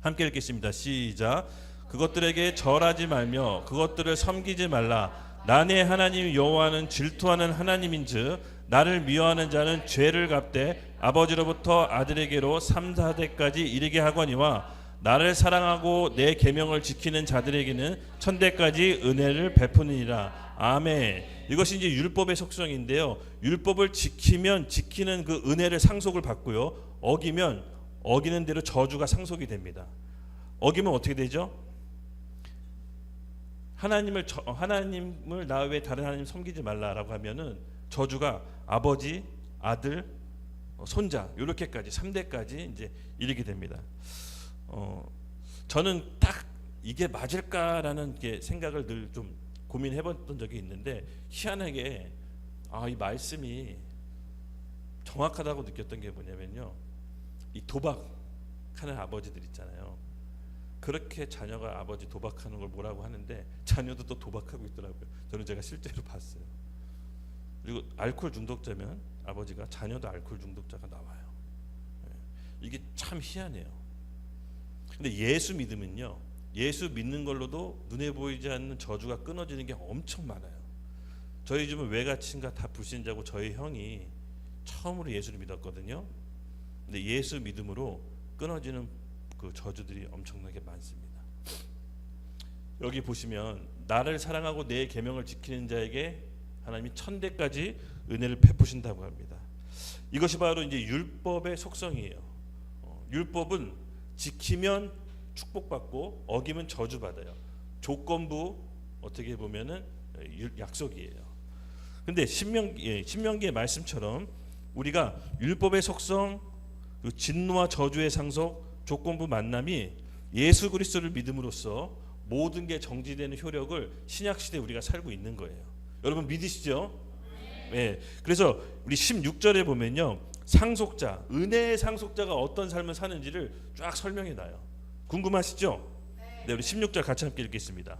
함께 읽겠습니다. 시작. 그것들에게 절하지 말며 그것들을 섬기지 말라. 나의 하나님 여호와는 질투하는 하나님인즉 나를 미워하는 자는 죄를 갚되 아버지로부터 아들에게로 3, 4대까지 이르게 하거니와 나를 사랑하고 내 계명을 지키는 자들에게는 천대까지 은혜를 베푸느니라. 아멘. 이것이 이제 율법의 속성인데요. 율법을 지키면 지키는 그 은혜를 상속을 받고요. 어기면 어기는 대로 저주가 상속이 됩니다. 어기면 어떻게 되죠? 하나님을 나 외에 다른 하나님 섬기지 말라라고 하면은 저주가 아버지, 아들, 손자 이렇게까지 3대까지 이제 이르게 됩니다. 저는 딱 이게 맞을까라는 게 생각을 늘 좀 고민해봤던 적이 있는데 희한하게 이 말씀이 정확하다고 느꼈던 게 뭐냐면요, 이 도박하는 아버지들 있잖아요. 그렇게 자녀가 아버지 도박하는 걸 뭐라고 하는데 자녀도 또 도박하고 있더라고요. 저는 제가 실제로 봤어요. 그리고 알코올 중독자면 아버지가 자녀도 알코올 중독자가 나와요. 이게 참 희한해요. 근데 예수 믿으면요, 예수 믿는 걸로도 눈에 보이지 않는 저주가 끊어지는 게 엄청 많아요. 저희 집은 외가친가 다 불신자고 저희 형이 처음으로 예수를 믿었거든요. 근데 예수 믿음으로 끊어지는 그 저주들이 엄청나게 많습니다. 여기 보시면 나를 사랑하고 내 계명을 지키는 자에게 하나님이 천대까지 은혜를 베푸신다고 합니다. 이것이 바로 이제 율법의 속성이에요. 율법은 지키면 축복받고 어기면 저주받아요. 조건부 어떻게 보면은 약속이에요. 근데 신명기의 말씀처럼 우리가 율법의 속성, 진노와 저주의 상속, 조건부 만남이 예수 그리스도를 믿음으로써 모든 게 정지되는 효력을 신약 시대에 우리가 살고 있는 거예요. 여러분 믿으시죠? 네. 그래서 우리 16절에 보면요, 상속자, 은혜의 상속자가 어떤 삶을 사는지를 쫙 설명해 놔요. 궁금하시죠? 네, 우리 16절 같이 함께 읽겠습니다.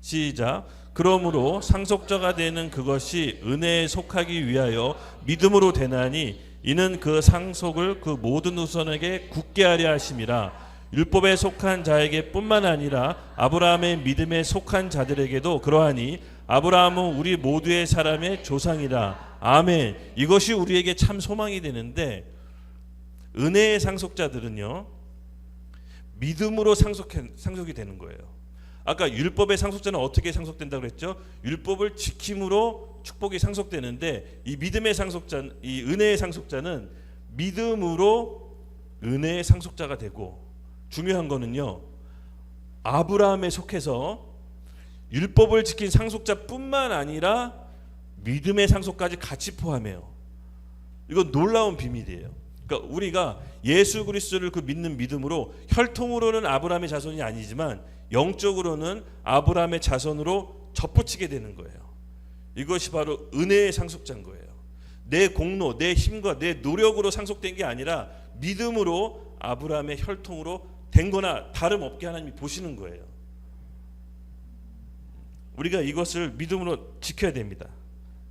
시작. 그러므로 상속자가 되는 그것이 은혜에 속하기 위하여 믿음으로 되나니 이는 그 상속을 그 모든 후손에게 굳게 하려 하심이라. 율법에 속한 자에게 뿐만 아니라 아브라함의 믿음에 속한 자들에게도 그러하니 아브라함은 우리 모두의 사람의 조상이라. 아멘. 이것이 우리에게 참 소망이 되는데, 은혜의 상속자들은요 믿음으로 상속이 되는 거예요. 아까 율법의 상속자는 어떻게 상속된다고 그랬죠? 율법을 지킴으로 축복이 상속되는데, 이 믿음의 상속자, 이 은혜의 상속자는 믿음으로 은혜의 상속자가 되고, 중요한 거는요, 아브라함에 속해서 율법을 지킨 상속자뿐만 아니라 믿음의 상속까지 같이 포함해요. 이건 놀라운 비밀이에요. 그러니까 우리가 예수 그리스도를 그 믿는 믿음으로 혈통으로는 아브라함의 자손이 아니지만 영적으로는 아브라함의 자손으로 접붙이게 되는 거예요. 이것이 바로 은혜의 상속자인 거예요. 내 공로, 내 힘과 내 노력으로 상속된 게 아니라 믿음으로 아브라함의 혈통으로 된 거나 다름없게 하나님이 보시는 거예요. 우리가 이것을 믿음으로 지켜야 됩니다.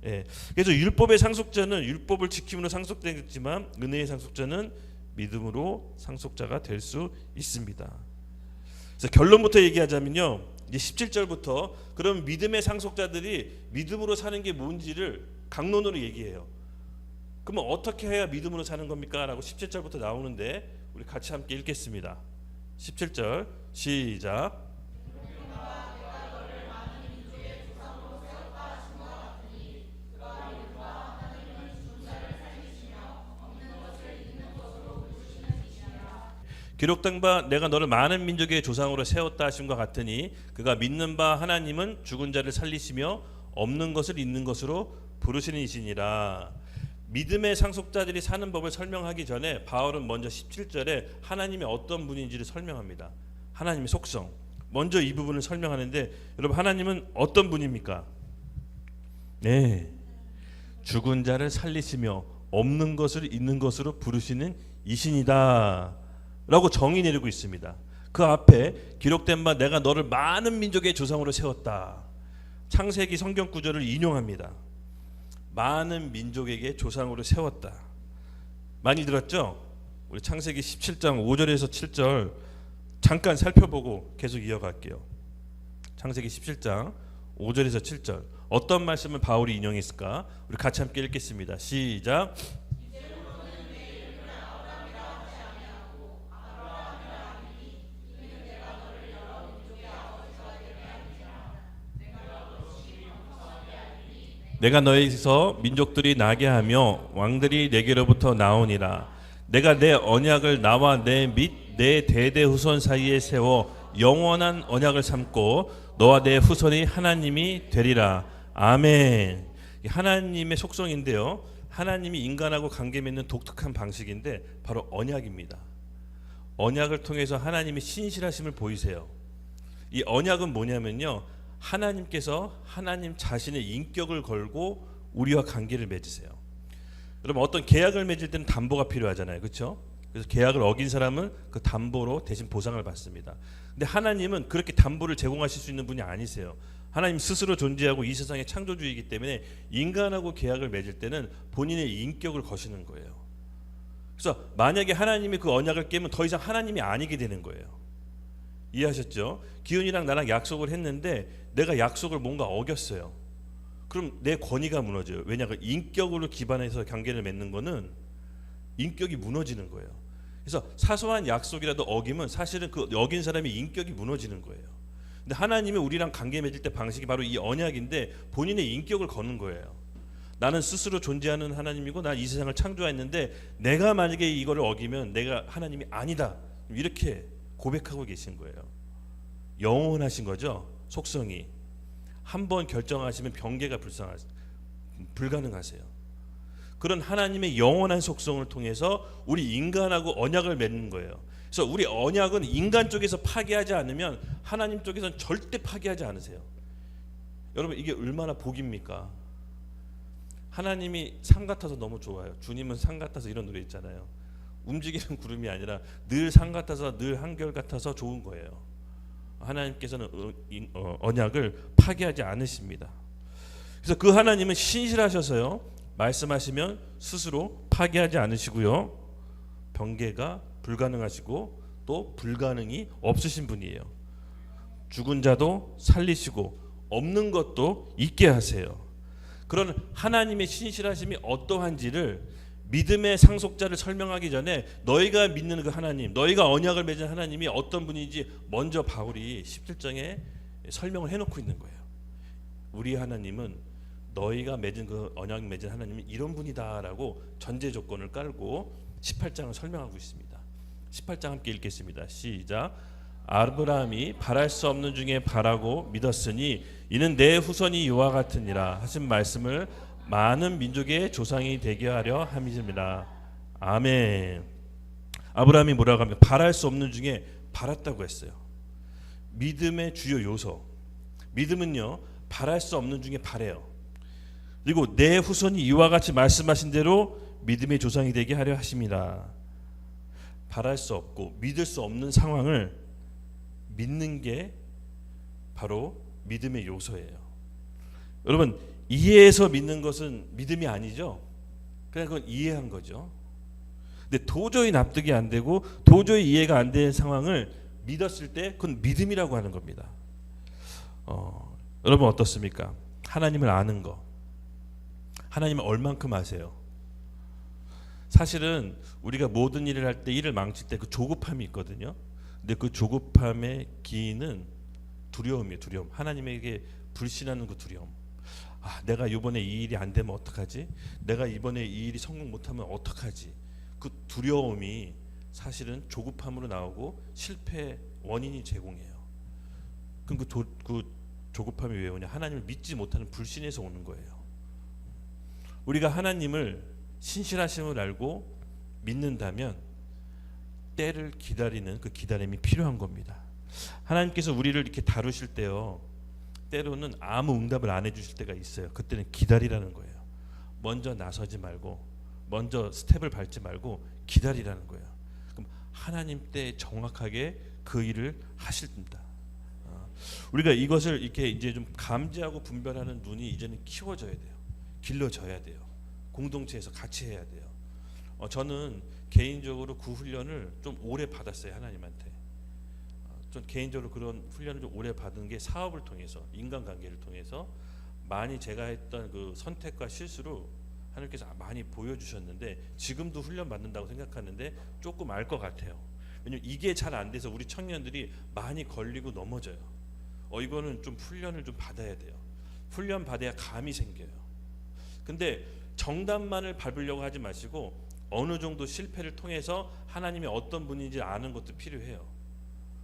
예. 그래서 율법의 상속자는 율법을 지킴으로 상속되겠지만 은혜의 상속자는 믿음으로 상속자가 될 수 있습니다. 그래서 결론부터 얘기하자면요, 이제 17절부터 그럼 믿음의 상속자들이 믿음으로 사는 게 뭔지를 강론으로 얘기해요. 그러면 어떻게 해야 믿음으로 사는 겁니까? 라고 17절부터 나오는데 우리 같이 함께 읽겠습니다. 17절 시작. 기록된 바 내가 너를 많은 민족의 조상으로 세웠다 하심과 같으니 그가 믿는 바 하나님은 죽은 자를 살리시며 없는 것을 있는 것으로 부르시는 이시니라. 믿음의 상속자들이 사는 법을 설명하기 전에 바울은 먼저 17절에 하나님이 어떤 분인지를 설명합니다. 하나님의 속성, 먼저 이 부분을 설명하는데, 여러분 하나님은 어떤 분입니까? 네, 죽은 자를 살리시며 없는 것을 있는 것으로 부르시는 이신이다 라고 정의 내리고 있습니다. 그 앞에 기록된 바 내가 너를 많은 민족의 조상으로 세웠다. 창세기 성경 구절을 인용합니다. 많은 민족에게 조상으로 세웠다. 많이 들었죠? 우리 창세기 17장 5절에서 7절 잠깐 살펴보고 계속 이어갈게요. 창세기 17장 5절에서 7절 어떤 말씀을 바울이 인용했을까? 우리 같이 함께 읽겠습니다. 시작. 내가 너에게서 민족들이 나게 하며 왕들이 내게로부터 나오니라. 내가 내 언약을 나와 내 및 내 대대 후손 사이에 세워 영원한 언약을 삼고 너와 내 후손이 하나님이 되리라. 아멘. 하나님의 속성인데요, 하나님이 인간하고 관계 맺는 독특한 방식인데 바로 언약입니다. 언약을 통해서 하나님이 신실하심을 보이세요. 이 언약은 뭐냐면요, 하나님께서 하나님 자신의 인격을 걸고 우리와 관계를 맺으세요. 여러분, 어떤 계약을 맺을 때는 담보가 필요하잖아요, 그렇죠? 그래서 계약을 어긴 사람은 그 담보로 대신 보상을 받습니다. 근데 하나님은 그렇게 담보를 제공하실 수 있는 분이 아니세요. 하나님 스스로 존재하고 이 세상의 창조주이기 때문에 인간하고 계약을 맺을 때는 본인의 인격을 거시는 거예요. 그래서 만약에 하나님이 그 언약을 깨면 더 이상 하나님이 아니게 되는 거예요. 이해하셨죠? 기훈이랑 나랑 약속을 했는데 내가 약속을 뭔가 어겼어요. 그럼 내 권위가 무너져요. 왜냐하면 인격으로 기반해서 관계를 맺는 거는 인격이 무너지는 거예요. 그래서 사소한 약속이라도 어기면 사실은 그 어긴 사람의 인격이 무너지는 거예요. 근데 하나님이 우리랑 관계 맺을 때 방식이 바로 이 언약인데 본인의 인격을 거는 거예요. 나는 스스로 존재하는 하나님이고 난 이 세상을 창조했는데 내가 만약에 이거를 어기면 내가 하나님이 아니다, 이렇게 고백하고 계신 거예요. 영원하신 거죠. 속성이 한번 결정하시면 변개가 불가능하세요. 그런 하나님의 영원한 속성을 통해서 우리 인간하고 언약을 맺는 거예요. 그래서 우리 언약은 인간 쪽에서 파괴하지 않으면 하나님 쪽에서는 절대 파괴하지 않으세요. 여러분, 이게 얼마나 복입니까? 하나님이 산 같아서 너무 좋아요. 주님은 산 같아서, 이런 노래 있잖아요. 움직이는 구름이 아니라 늘 산 같아서, 늘 한결 같아서 좋은 거예요. 하나님께서는 언약을 파괴하지 않으십니다. 그래서 그 하나님은 신실하셔서요, 말씀하시면 스스로 파괴하지 않으시고요, 변개가 불가능하시고 또 불가능이 없으신 분이에요. 죽은 자도 살리시고 없는 것도 있게 하세요. 그런 하나님의 신실하심이 어떠한지를 믿음의 상속자를 설명하기 전에 너희가 믿는 그 하나님, 너희가 언약을 맺은 하나님이 어떤 분인지 먼저 바울이 17장에 설명을 해놓고 있는 거예요. 우리 하나님은 너희가 맺은 그 언약 맺은 하나님이 이런 분이다라고 전제 조건을 깔고 18장을 설명하고 있습니다. 18장 함께 읽겠습니다. 시작. 아브라함이 바랄 수 없는 중에 바라고 믿었으니 이는 내 후손이 이와 같으니라 하신 말씀을 많은 민족의 조상이 되게 하려 함이니라. 아멘. 아브라함이 뭐라고 하면 바랄 수 없는 중에 바랐다고 했어요. 믿음의 주요 요소. 믿음은요, 바랄 수 없는 중에 바래요. 그리고 내 후손이 이와 같이 말씀하신 대로 믿음의 조상이 되게 하려 하심이라. 바랄 수 없고 믿을 수 없는 상황을 믿는 게 바로 믿음의 요소예요. 여러분, 이해해서 믿는 것은 믿음이 아니죠. 그냥 그건 이해한 거죠. 근데 도저히 납득이 안 되고 도저히 이해가 안 되는 상황을 믿었을 때 그건 믿음이라고 하는 겁니다. 여러분 어떻습니까? 하나님을 아는 거, 하나님을 얼만큼 아세요? 사실은 우리가 모든 일을 할 때 일을 망칠 때 그 조급함이 있거든요. 근데 그 조급함의 기인은 두려움이에요. 두려움. 하나님에게 불신하는 그 두려움. 아, 내가 이번에 이 일이 안 되면 어떡하지? 내가 이번에 이 일이 성공 못하면 어떡하지? 그 두려움이 사실은 조급함으로 나오고 실패 원인이 제공해요. 그럼 그 조급함이 왜 오냐? 하나님을 믿지 못하는 불신에서 오는 거예요. 우리가 하나님을 신실하심을 알고 믿는다면 때를 기다리는 그 기다림이 필요한 겁니다. 하나님께서 우리를 이렇게 다루실 때요, 때로는 아무 응답을 안 해주실 때가 있어요. 그때는 기다리라는 거예요. 먼저 나서지 말고, 먼저 스텝을 밟지 말고 기다리라는 거예요. 그럼 하나님 때 정확하게 그 일을 하십니다. 우리가 이것을 이렇게 이제 좀 감지하고 분별하는 눈이 이제는 키워져야 돼요. 길러져야 돼요. 공동체에서 같이 해야 돼요. 저는 개인적으로 그 훈련을 좀 오래 받았어요. 하나님한테. 좀 개인적으로 그런 훈련을 좀 오래 받은 게 사업을 통해서, 인간관계를 통해서 많이 제가 했던 그 선택과 실수로 하나님께서 많이 보여주셨는데, 지금도 훈련 받는다고 생각하는데 조금 알 것 같아요. 왜냐면 이게 잘 안 돼서 우리 청년들이 많이 걸리고 넘어져요. 이거는 좀 훈련을 좀 받아야 돼요. 훈련 받아야 감이 생겨요. 근데 정답만을 밟으려고 하지 마시고 어느 정도 실패를 통해서 하나님이 어떤 분인지 아는 것도 필요해요.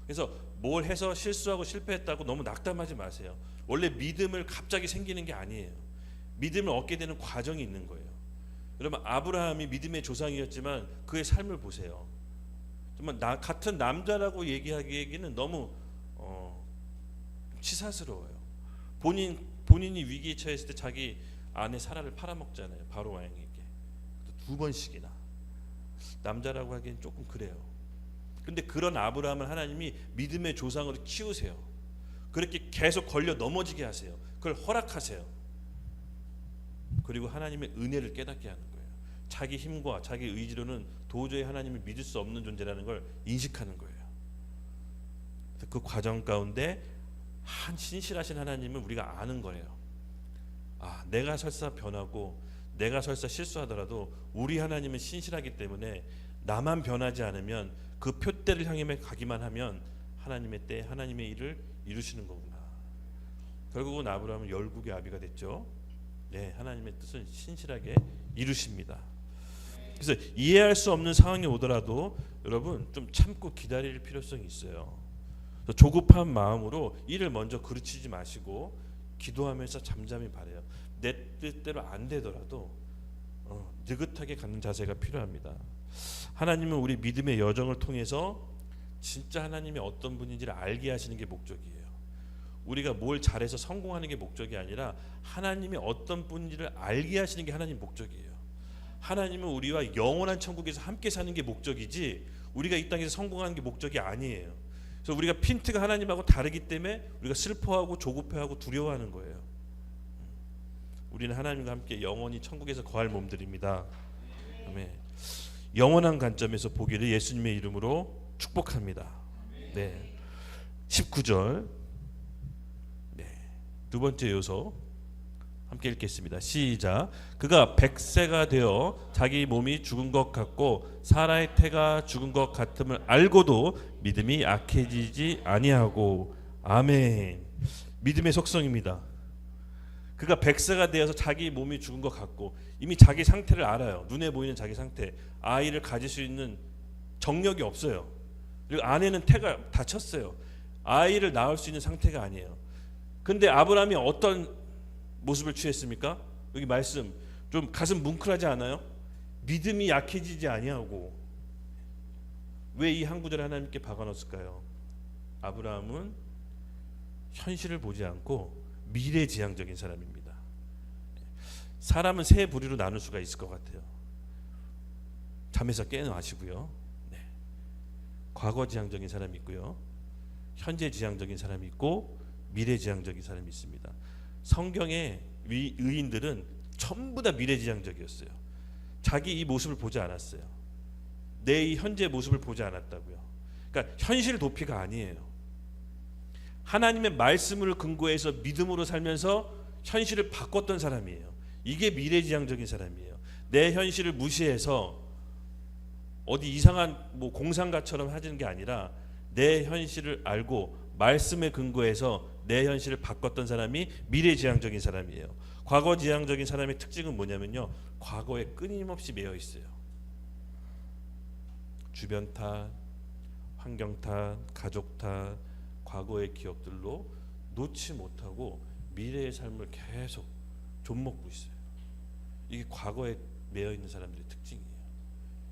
그래서 뭘 해서 실수하고 실패했다고 너무 낙담하지 마세요. 원래 믿음을 갑자기 생기는 게 아니에요. 믿음을 얻게 되는 과정이 있는 거예요. 여러분, 아브라함이 믿음의 조상이었지만 그의 삶을 보세요. 정말 같은 남자라고 얘기하기에는 너무 치사스러워요. 본인이 위기에 처했을 때 자기 아내 사라를 팔아먹잖아요. 바로 왕에게 2번씩이나. 남자라고 하기엔 조금 그래요. 근데 그런 아브라함을 하나님이 믿음의 조상으로 키우세요. 그렇게 계속 걸려 넘어지게 하세요. 그걸 허락하세요. 그리고 하나님의 은혜를 깨닫게 하는 거예요. 자기 힘과 자기 의지로는 도저히 하나님을 믿을 수 없는 존재라는 걸 인식하는 거예요. 그 과정 가운데 한 신실하신 하나님을 우리가 아는 거예요. 내가 설사 변하고 내가 설사 실수하더라도 우리 하나님은 신실하기 때문에 나만 변하지 않으면, 그 표대를 향해 가기만 하면 하나님의 때 하나님의 일을 이루시는 거구나. 결국은 아브라함은 열국의 아비가 됐죠. 네, 하나님의 뜻은 신실하게 이루십니다. 그래서 이해할 수 없는 상황이 오더라도 여러분 좀 참고 기다릴 필요성이 있어요. 조급한 마음으로 일을 먼저 그르치지 마시고 기도하면서 잠잠히 바라요. 내 뜻대로 안 되더라도 느긋하게 가는 자세가 필요합니다. 하나님은 우리 믿음의 여정을 통해서 진짜 하나님이 어떤 분인지를 알게 하시는 게 목적이에요. 우리가 뭘 잘해서 성공하는 게 목적이 아니라 하나님이 어떤 분인지를 알게 하시는 게 하나님 목적이에요. 하나님은 우리와 영원한 천국에서 함께 사는 게 목적이지 우리가 이 땅에서 성공하는 게 목적이 아니에요. 그래서 우리가 핀트가 하나님하고 다르기 때문에 우리가 슬퍼하고 조급해하고 두려워하는 거예요. 우리는 하나님과 함께 영원히 천국에서 거할 몸들입니다. 아멘. 영원한 관점에서 보기를 예수님의 이름으로 축복합니다. 네. 19절. 네. 두 번째 요소 함께 읽겠습니다. 시작. 그가 100세가 되어 자기 몸이 죽은 것 같고 사라의 태가 죽은 것 같음을 알고도 믿음이 약해지지 아니하고. 아멘. 믿음의 속성입니다. 그가 100세가 되어서 자기 몸이 죽은 것 같고, 이미 자기 상태를 알아요. 눈에 보이는 자기 상태. 아이를 가질 수 있는 정력이 없어요. 그리고 아내는 태가 다쳤어요. 아이를 낳을 수 있는 상태가 아니에요. 근데 아브라함이 어떤 모습을 취했습니까? 여기 말씀 좀 가슴 뭉클하지 않아요? 믿음이 약해지지 아니하고. 왜 이 한 구절을 하나님께 박아놓았을까요? 아브라함은 현실을 보지 않고 미래지향적인 사람입니다. 사람은 세 부류로 나눌 수가 있을 것 같아요. 잠에서 깨어나시고요. 네. 과거지향적인 사람이 있고요. 현재지향적인 사람이 있고 미래지향적인 사람이 있습니다. 성경의 의인들은 전부 다 미래지향적이었어요. 자기 이 모습을 보지 않았어요. 내 이 현재 모습을 보지 않았다고요. 그러니까 현실 도피가 아니에요. 하나님의 말씀을 근거해서 믿음으로 살면서 현실을 바꿨던 사람이에요. 이게 미래지향적인 사람이에요. 내 현실을 무시해서 어디 이상한 공상가처럼 하는 게 아니라 내 현실을 알고 말씀에 근거해서 내 현실을 바꿨던 사람이 미래지향적인 사람이에요. 과거지향적인 사람의 특징은 뭐냐면요, 과거에 끊임없이 매여 있어요. 주변 탓, 환경 탓, 가족 탓, 과거의 기억들로 놓지 못하고 미래의 삶을 계속 좀먹고 있어요. 이게 과거에 매여 있는 사람들의 특징이에요.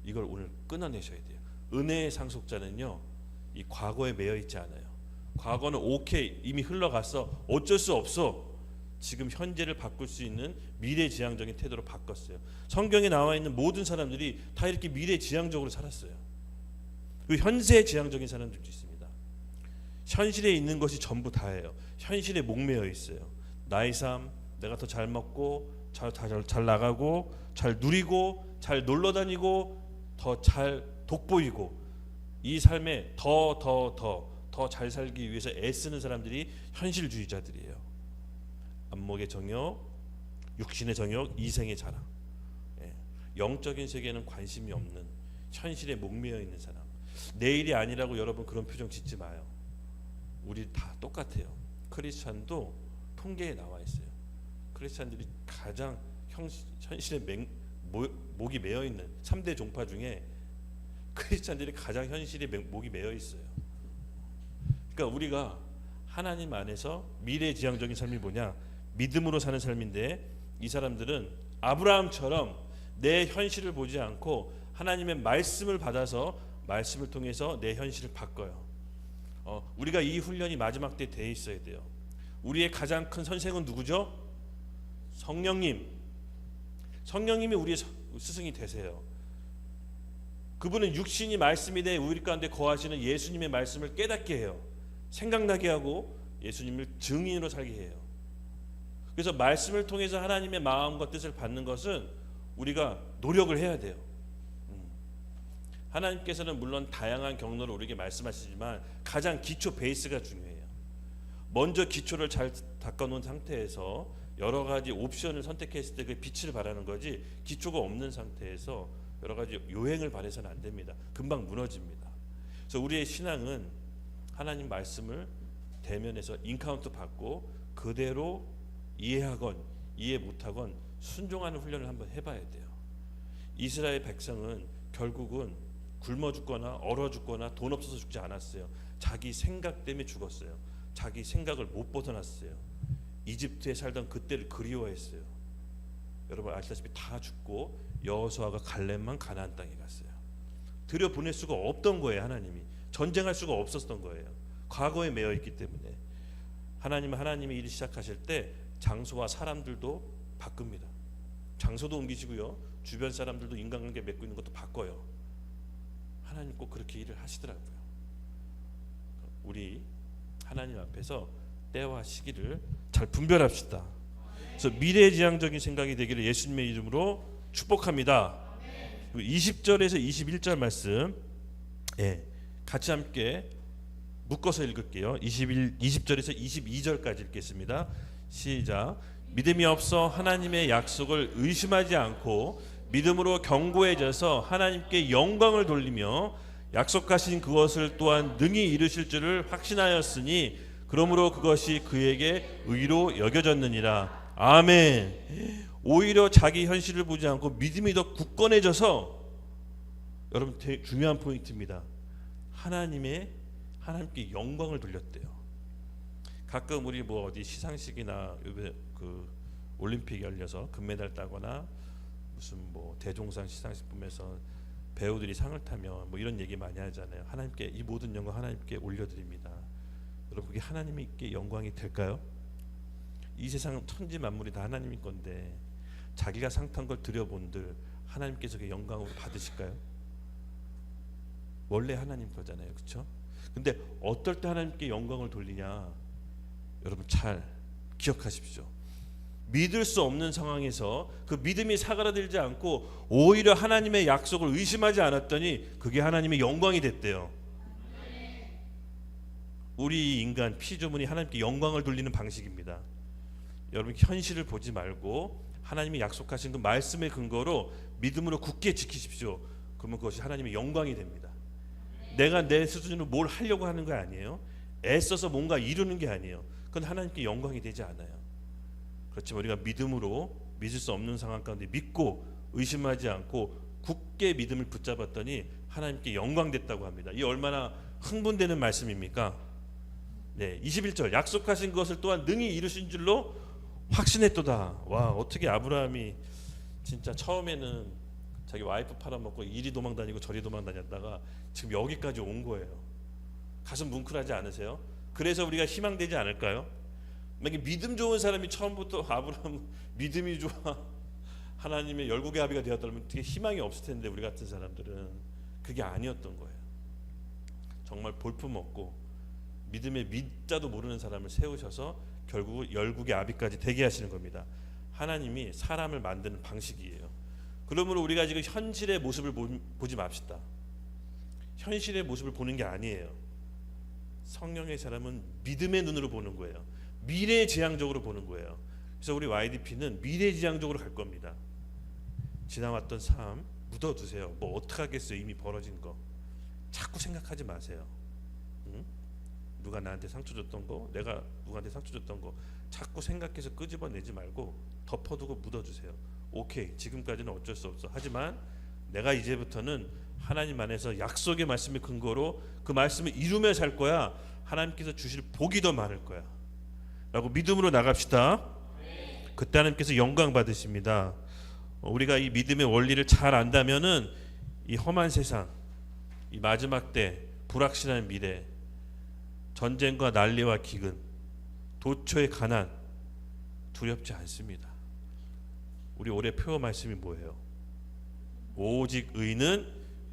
이걸 오늘 끊어내셔야 돼요. 은혜의 상속자는요, 이 과거에 매여 있지 않아요. 과거는 오케이, 이미 흘러갔어, 어쩔 수 없어. 지금 현재를 바꿀 수 있는 미래지향적인 태도로 바꿨어요. 성경에 나와 있는 모든 사람들이 다 이렇게 미래지향적으로 살았어요. 그리고 현세지향적인 사람들도 있습니다. 현실에 있는 것이 전부 다예요. 현실에 목매여 있어요. 나의 삶, 내가 더 잘 먹고 잘 나가고 잘 누리고 잘 놀러 다니고 더 잘 돋보이고 이 삶에 더 잘 살기 위해서 애쓰는 사람들이 현실주의자들이에요. 안목의 정욕, 육신의 정욕, 이생의 자랑. 영적인 세계에는 관심이 없는 현실에 목매여 있는 사람. 내일이 아니라고 여러분 그런 표정 짓지 마요. 우리 다 똑같아요. 크리스찬도 통계에 나와 있어요. 크리스찬들이 가장 현실에 목이 매여 있는 3대 종파 중에 크리스찬들이 가장 현실에 목이 매여 있어요. 그러니까 우리가 하나님 안에서 미래지향적인 삶이 뭐냐? 믿음으로 사는 삶인데 이 사람들은 아브라함처럼 내 현실을 보지 않고 하나님의 말씀을 받아서 말씀을 통해서 내 현실을 바꿔요. 우리가 이 훈련이 마지막 때 돼 있어야 돼요. 우리의 가장 큰 선생은 누구죠? 성령님. 성령님이 우리의 스승이 되세요. 그분은 육신이 말씀이 돼 우리 가운데 거하시는 예수님의 말씀을 깨닫게 해요. 생각나게 하고 예수님을 증인으로 살게 해요. 그래서 말씀을 통해서 하나님의 마음과 뜻을 받는 것은 우리가 노력을 해야 돼요. 하나님께서는 물론 다양한 경로로 우리에게 말씀하시지만 가장 기초 베이스가 중요해요. 먼저 기초를 잘 닦아놓은 상태에서 여러 가지 옵션을 선택했을 때 그 빛을 발하는 거지, 기초가 없는 상태에서 여러 가지 요행을 발해서는 안 됩니다. 금방 무너집니다. 그래서 우리의 신앙은 하나님 말씀을 대면해서 인카운트 받고 그대로 이해하건 이해 못하건 순종하는 훈련을 한번 해봐야 돼요. 이스라엘 백성은 결국은 굶어 죽거나 얼어 죽거나 돈 없어서 죽지 않았어요. 자기 생각 때문에 죽었어요. 자기 생각을 못 벗어났어요. 이집트에 살던 그때를 그리워했어요. 여러분 아시다시피 다 죽고 여호수아가 갈렙만 가나안 땅에 갔어요. 들여보낼 수가 없던 거예요. 하나님이 전쟁할 수가 없었던 거예요. 과거에 매여 있기 때문에 하나님의 일을 시작하실 때 장소와 사람들도 바꿉니다. 장소도 옮기시고요, 주변 사람들도 인간관계 맺고 있는 것도 바꿔요. 하나님 꼭 그렇게 일을 하시더라고요. 우리 하나님 앞에서 때와 시기를 잘 분별합시다. 그래서 미래지향적인 생각이 되기를 예수님의 이름으로 축복합니다. 20절에서 21절 말씀 같이 함께 묶어서 읽을게요. 20절에서 22절까지 읽겠습니다. 시작. 믿음이 없어 하나님의 약속을 의심하지 않고 믿음으로 견고해져서 하나님께 영광을 돌리며 약속하신 그것을 또한 능히 이루실 줄을 확신하였으니 그러므로 그것이 그에게 의로 여겨졌느니라. 아멘. 오히려 자기 현실을 보지 않고 믿음이 더 굳건해져서, 여러분 중요한 포인트입니다. 하나님께 영광을 돌렸대요. 가끔 우리 어디 시상식이나 그 올림픽에 열려서 금메달 따거나 무슨 대종상 시상식 보면서 배우들이 상을 타면 이런 얘기 많이 하잖아요. 하나님께 이 모든 영광 하나님께 올려드립니다. 여러분 그게 하나님께 영광이 될까요? 이 세상 천지 만물이 다 하나님의 건데 자기가 상 탄 걸 드려본들 하나님께서 그 영광으로 받으실까요? 원래 하나님 거잖아요, 그렇죠? 근데 어떨 때 하나님께 영광을 돌리냐? 여러분 잘 기억하십시오. 믿을 수 없는 상황에서 그 믿음이 사그라들지 않고 오히려 하나님의 약속을 의심하지 않았더니 그게 하나님의 영광이 됐대요. 우리 인간 피조물이 하나님께 영광을 돌리는 방식입니다. 여러분 현실을 보지 말고 하나님이 약속하신 그 말씀의 근거로 믿음으로 굳게 지키십시오. 그러면 그것이 하나님의 영광이 됩니다. 내가 내 수준으로 뭘 하려고 하는 거 아니에요. 애써서 뭔가 이루는 게 아니에요. 그건 하나님께 영광이 되지 않아요. 그렇지만 우리가 믿음으로 믿을 수 없는 상황 가운데 믿고 의심하지 않고 굳게 믿음을 붙잡았더니 하나님께 영광 됐다고 합니다. 이 얼마나 흥분되는 말씀입니까? 21절 약속하신 것을 또한 능히 이루신 줄로 확신했도다. 와, 어떻게 아브라함이 진짜 처음에는 자기 와이프 팔아먹고 이리 도망다니고 저리 도망다녔다가 지금 여기까지 온 거예요. 가슴 뭉클하지 않으세요? 그래서 우리가 희망되지 않을까요? 믿음 좋은 사람이 처음부터 아브라함 믿음이 좋아 하나님의 열국의 아비가 되었다면 되게 희망이 없을 텐데 우리 같은 사람들은 그게 아니었던 거예요. 정말 볼품없고 믿음의 밑자도 모르는 사람을 세우셔서 결국 열국의 아비까지 되게 하시는 겁니다. 하나님이 사람을 만드는 방식이에요. 그러므로 우리가 지금 현실의 모습을 보지 맙시다. 현실의 모습을 보는 게 아니에요. 성령의 사람은 믿음의 눈으로 보는 거예요. 미래지향적으로 보는 거예요. 그래서 우리 YDP는 미래지향적으로 갈 겁니다. 지나왔던 삶 묻어두세요. 뭐 어떡하겠어요. 이미 벌어진 거 자꾸 생각하지 마세요. 응? 누가 나한테 상처 줬던 거, 내가 누구한테 상처 줬던 거 자꾸 생각해서 끄집어내지 말고 덮어두고 묻어주세요. 오케이, 지금까지는 어쩔 수 없어. 하지만 내가 이제부터는 하나님 안에서 약속의 말씀의 근거로 그 말씀을 이루며 살 거야. 하나님께서 주실 복이 더 많을 거야 라고 믿음으로 나갑시다. 그때 하나님께서 영광 받으십니다. 우리가 이 믿음의 원리를 잘 안다면은 이 험한 세상, 이 마지막 때 불확실한 미래, 전쟁과 난리와 기근, 도처의 가난 두렵지 않습니다. 우리 올해 표어 말씀이 뭐예요? 오직 의는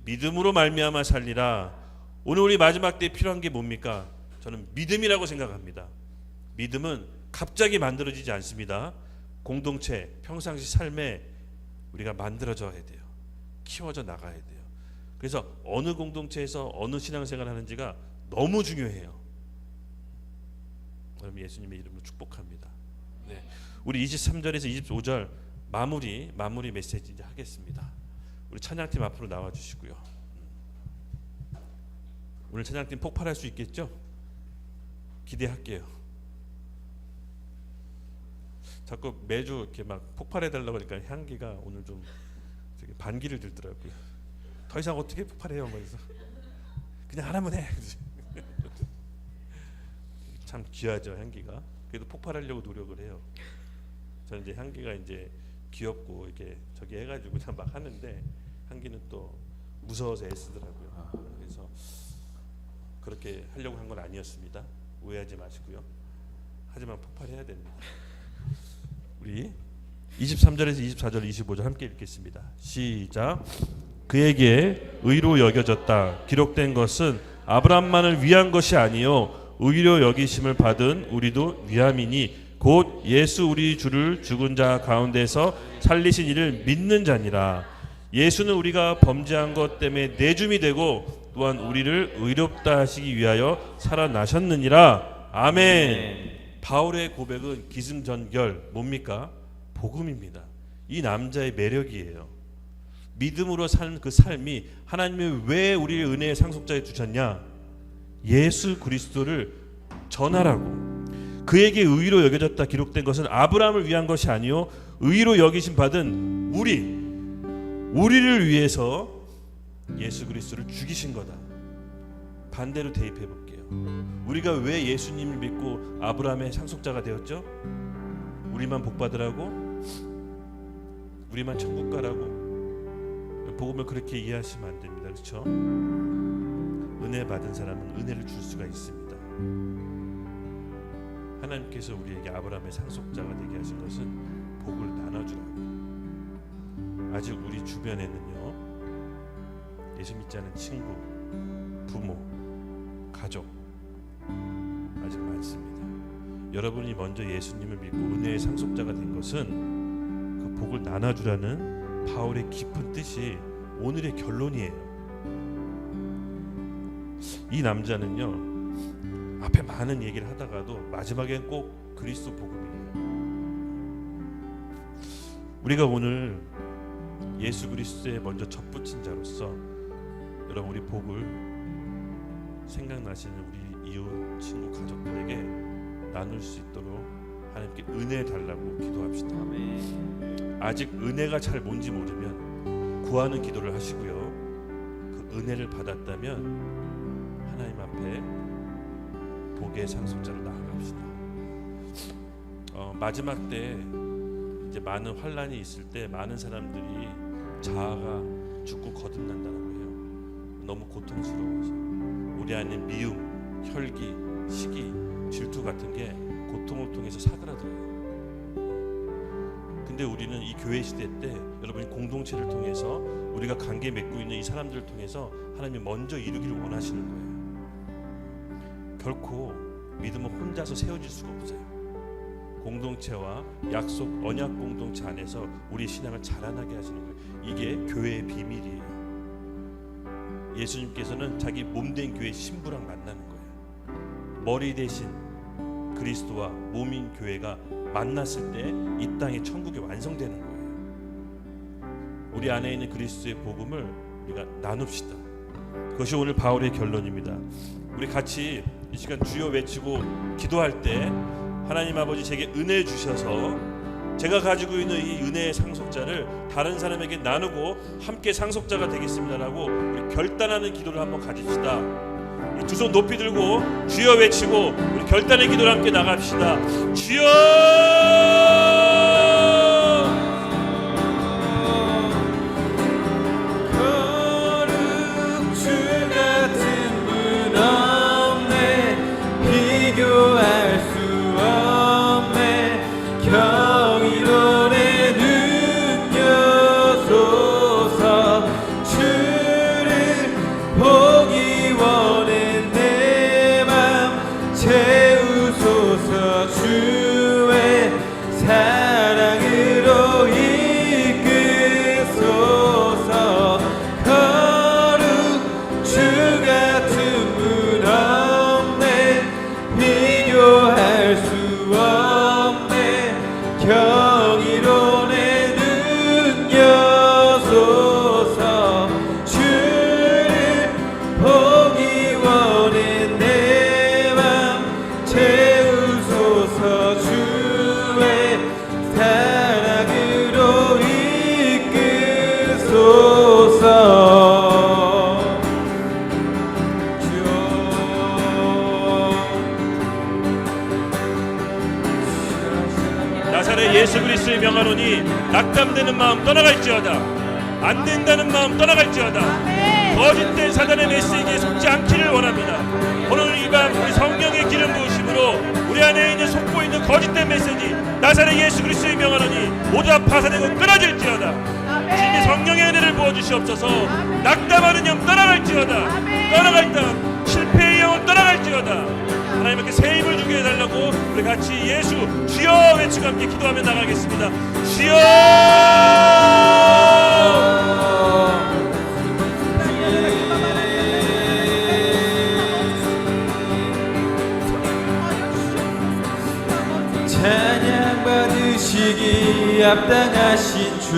믿음으로 말미암아 살리라. 오늘 우리 마지막 때 필요한 게 뭡니까? 저는 믿음이라고 생각합니다. 믿음은 갑자기 만들어지지 않습니다. 공동체, 평상시 삶에 우리가 만들어져야 돼요. 키워져 나가야 돼요. 그래서 어느 공동체에서 어느 신앙생활을 하는지가 너무 중요해요. 여러분 예수님의 이름으로 축복합니다. 네, 우리 23절에서 25절 마무리 메시지 이제 하겠습니다. 우리 찬양팀 앞으로 나와 주시고요. 오늘 찬양팀 폭발할 수 있겠죠? 기대할게요. 자꾸 매주 이렇게 막 폭발해 달라고 하니까 향기가 오늘 좀 되게 반기를 들더라고요. 더 이상 어떻게 폭발해요? 그래서 그냥 하나만 해. 참 귀하죠 향기가. 그래도 폭발하려고 노력을 해요. 저는 이제 향기가 이제 귀엽고 이렇게 저기 해가지고 그냥 막 하는데 향기는 또 무서워서 애쓰더라고요. 그래서 그렇게 하려고 한 건 아니었습니다. 오해하지 마시고요. 하지만 폭발해야 됩니다. 우리 23절에서 24절 25절 함께 읽겠습니다. 시작. 그에게 의로 여겨졌다 기록된 것은 아브라함만을 위한 것이 아니요 의로 여기심을 받은 우리도 위함이니 곧 예수 우리 주를 죽은 자 가운데서 살리신 이를 믿는 자니라. 예수는 우리가 범죄한 것 때문에 내줌이 되고 또한 우리를 의롭다 하시기 위하여 살아나셨느니라. 아멘. 바울의 고백은 기승전결 뭡니까? 복음입니다. 이 남자의 매력이에요. 믿음으로 사는 그 삶이 하나님이 왜 우리를 은혜의 상속자에 두셨냐? 예수 그리스도를 전하라고. 그에게 의로 여겨졌다 기록된 것은 아브라함을 위한 것이 아니요 의로 여기심 받은 우리를 위해서 예수 그리스도를 죽이신 거다. 반대로 대입해 볼게요. 우리가 왜 예수님을 믿고 아브라함의 상속자가 되었죠? 우리만 복 받으라고? 우리만 천국 가라고? 복음을 그렇게 이해하시면 안 됩니다. 그렇죠? 은혜 받은 사람은 은혜를 줄 수가 있습니다. 하나님께서 우리에게 아브라함의 상속자가 되게 하신 것은 복을 나눠주라고. 아직 우리 주변에는요 예수 믿지 않은 친구, 부모, 가족 아직 많습니다. 여러분이 먼저 예수님을 믿고 은혜의 상속자가 된 것은 그 복을 나눠주라는 바울의 깊은 뜻이 오늘의 결론이에요. 이 남자는요 앞에 많은 얘기를 하다가도 마지막엔 꼭 그리스도 복음이에요. 우리가 오늘 예수 그리스도에 먼저 접붙인 자로서 여러분 우리 복을 생각나시는 우리 이웃, 친구, 가족들에게 나눌 수 있도록 하나님께 은혜 달라고 기도합시다. 아직 은혜가 잘 뭔지 모르면 구하는 기도를 하시고요. 그 은혜를 받았다면 하나님 앞에 복의 상속자로 나아갑시다. 마지막 때 이제 많은 환란이 있을 때 많은 사람들이 자아가 죽고 거듭난다고 해요. 너무 고통스러워서 우리 안에 미움, 혈기, 시기, 질투 같은 게 고통을 통해서 사그라들어요. 근데 우리는 이 교회 시대 때 여러분이 공동체를 통해서 우리가 관계 맺고 있는 이 사람들을 통해서 하나님이 먼저 이루기를 원하시는 거예요. 결코 믿음은 혼자서 세워질 수가 없어요. 공동체와 약속, 언약 공동체 안에서 우리 신앙을 자라나게 하시는 거예요. 이게 교회의 비밀이에요. 예수님께서는 자기 몸된 교회 신부랑 만나는 거예요. 머리 대신 그리스도와 몸인 교회가 만났을 때 이 땅의 천국이 완성되는 거예요. 우리 안에 있는 그리스도의 복음을 우리가 나눕시다. 그것이 오늘 바울의 결론입니다. 우리 같이 이 시간 주여 외치고 기도할 때 하나님 아버지 제게 은혜 주셔서 제가 가지고 있는 이 은혜의 상속자를 다른 사람에게 나누고 함께 상속자가 되겠습니다라고 우리 결단하는 기도를 한번 가집시다. 두 손 높이 들고 주여 외치고 우리 결단의 기도를 함께 나갑시다. 주여! 나사렛 예수 그리스도의 명하노니 낙담되는 마음 떠나갈지어다. 안 된다는 마음 떠나갈지어다. 거짓된 사단의 메시지에 속지 않기를 원합니다. 오늘 이 밤 우리 성령의 기름 부으심으로 우리 안에 있는 속고 있는 거짓된 메시지 나사렛 예수 그리스도의 명하노니 모두 다 파산되고 끊어질지어다. 주님의 성령의 은혜를 부어주시옵소서. 낙담하는 영 떠나갈지어다. 떠나갈 땅 실패의 영은 떠나갈지어다. 하나님께 새 힘을 주게 해달라고 우리 같이 예수 주여 외치고 함께 기도하며 나가겠습니다. 주여! 찬양 받으시기 합당하신 주,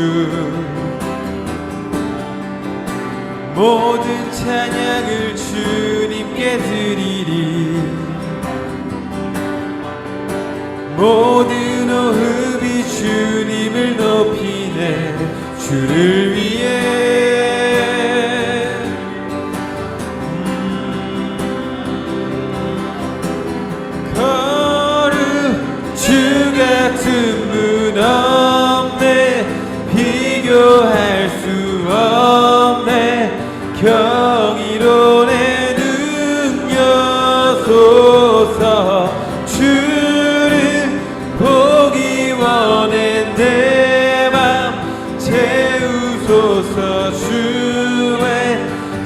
모든 찬양을 주님께 드리리. 모든 호흡이 주님을 높이네. 주를 위해 거룩 주 같은 분 없네. 비교할 수 없네. 경이로운 능력 소서. 주를 보기 원해. 내 맘 채우소서. 주의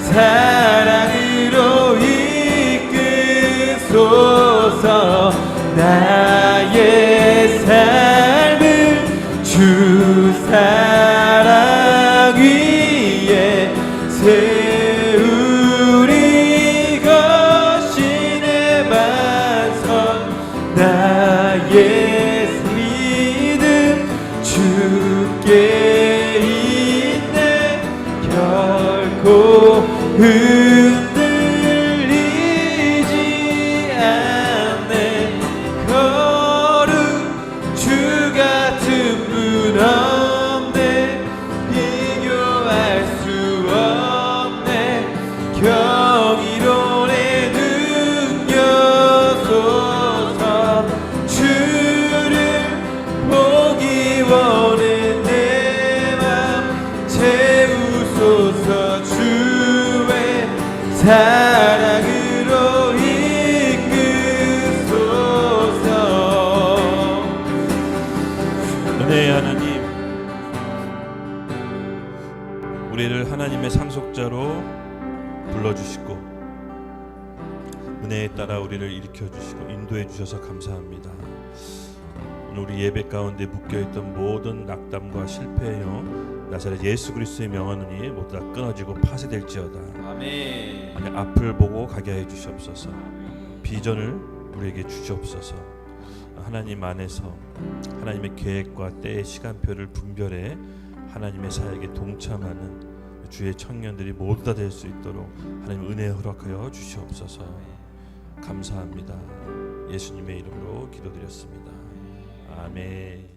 사랑으로 이끄소서. 나의 삶을 주 사랑 위에 세우리. 거신의 반석 나의 믿음 주께 있네. 결코 흔들리지 않네. 거룩 주 같은 분 없네. 비교할 수 없네. 경이로운 능력 소서. 주를 보기 원해. 내 맘 채우소서. 주의 사랑으로 이끄소서. 은혜의 하나님, 우리를 하나님의 상속자로 불러주시고 은혜에 따라 우리를 일으켜 주시고 인도해 주셔서 감사합니다. 오늘 우리 예배 가운데 묶여있던 모든 낙담과 실패요 나사렛 예수 그리스도의 명하노니 모두 다 끊어지고 파쇄될지어다. 아멘. 만약 앞을 보고 가게 해 주시옵소서. 비전을 우리에게 주시옵소서. 하나님 안에서 하나님의 계획과 때의 시간표를 분별해 하나님의 사역에 동참하는 주의 청년들이 모두 다 될 수 있도록 하나님 은혜 허락하여 주시옵소서. 감사합니다. 예수님의 이름으로 기도드렸습니다. 아멘.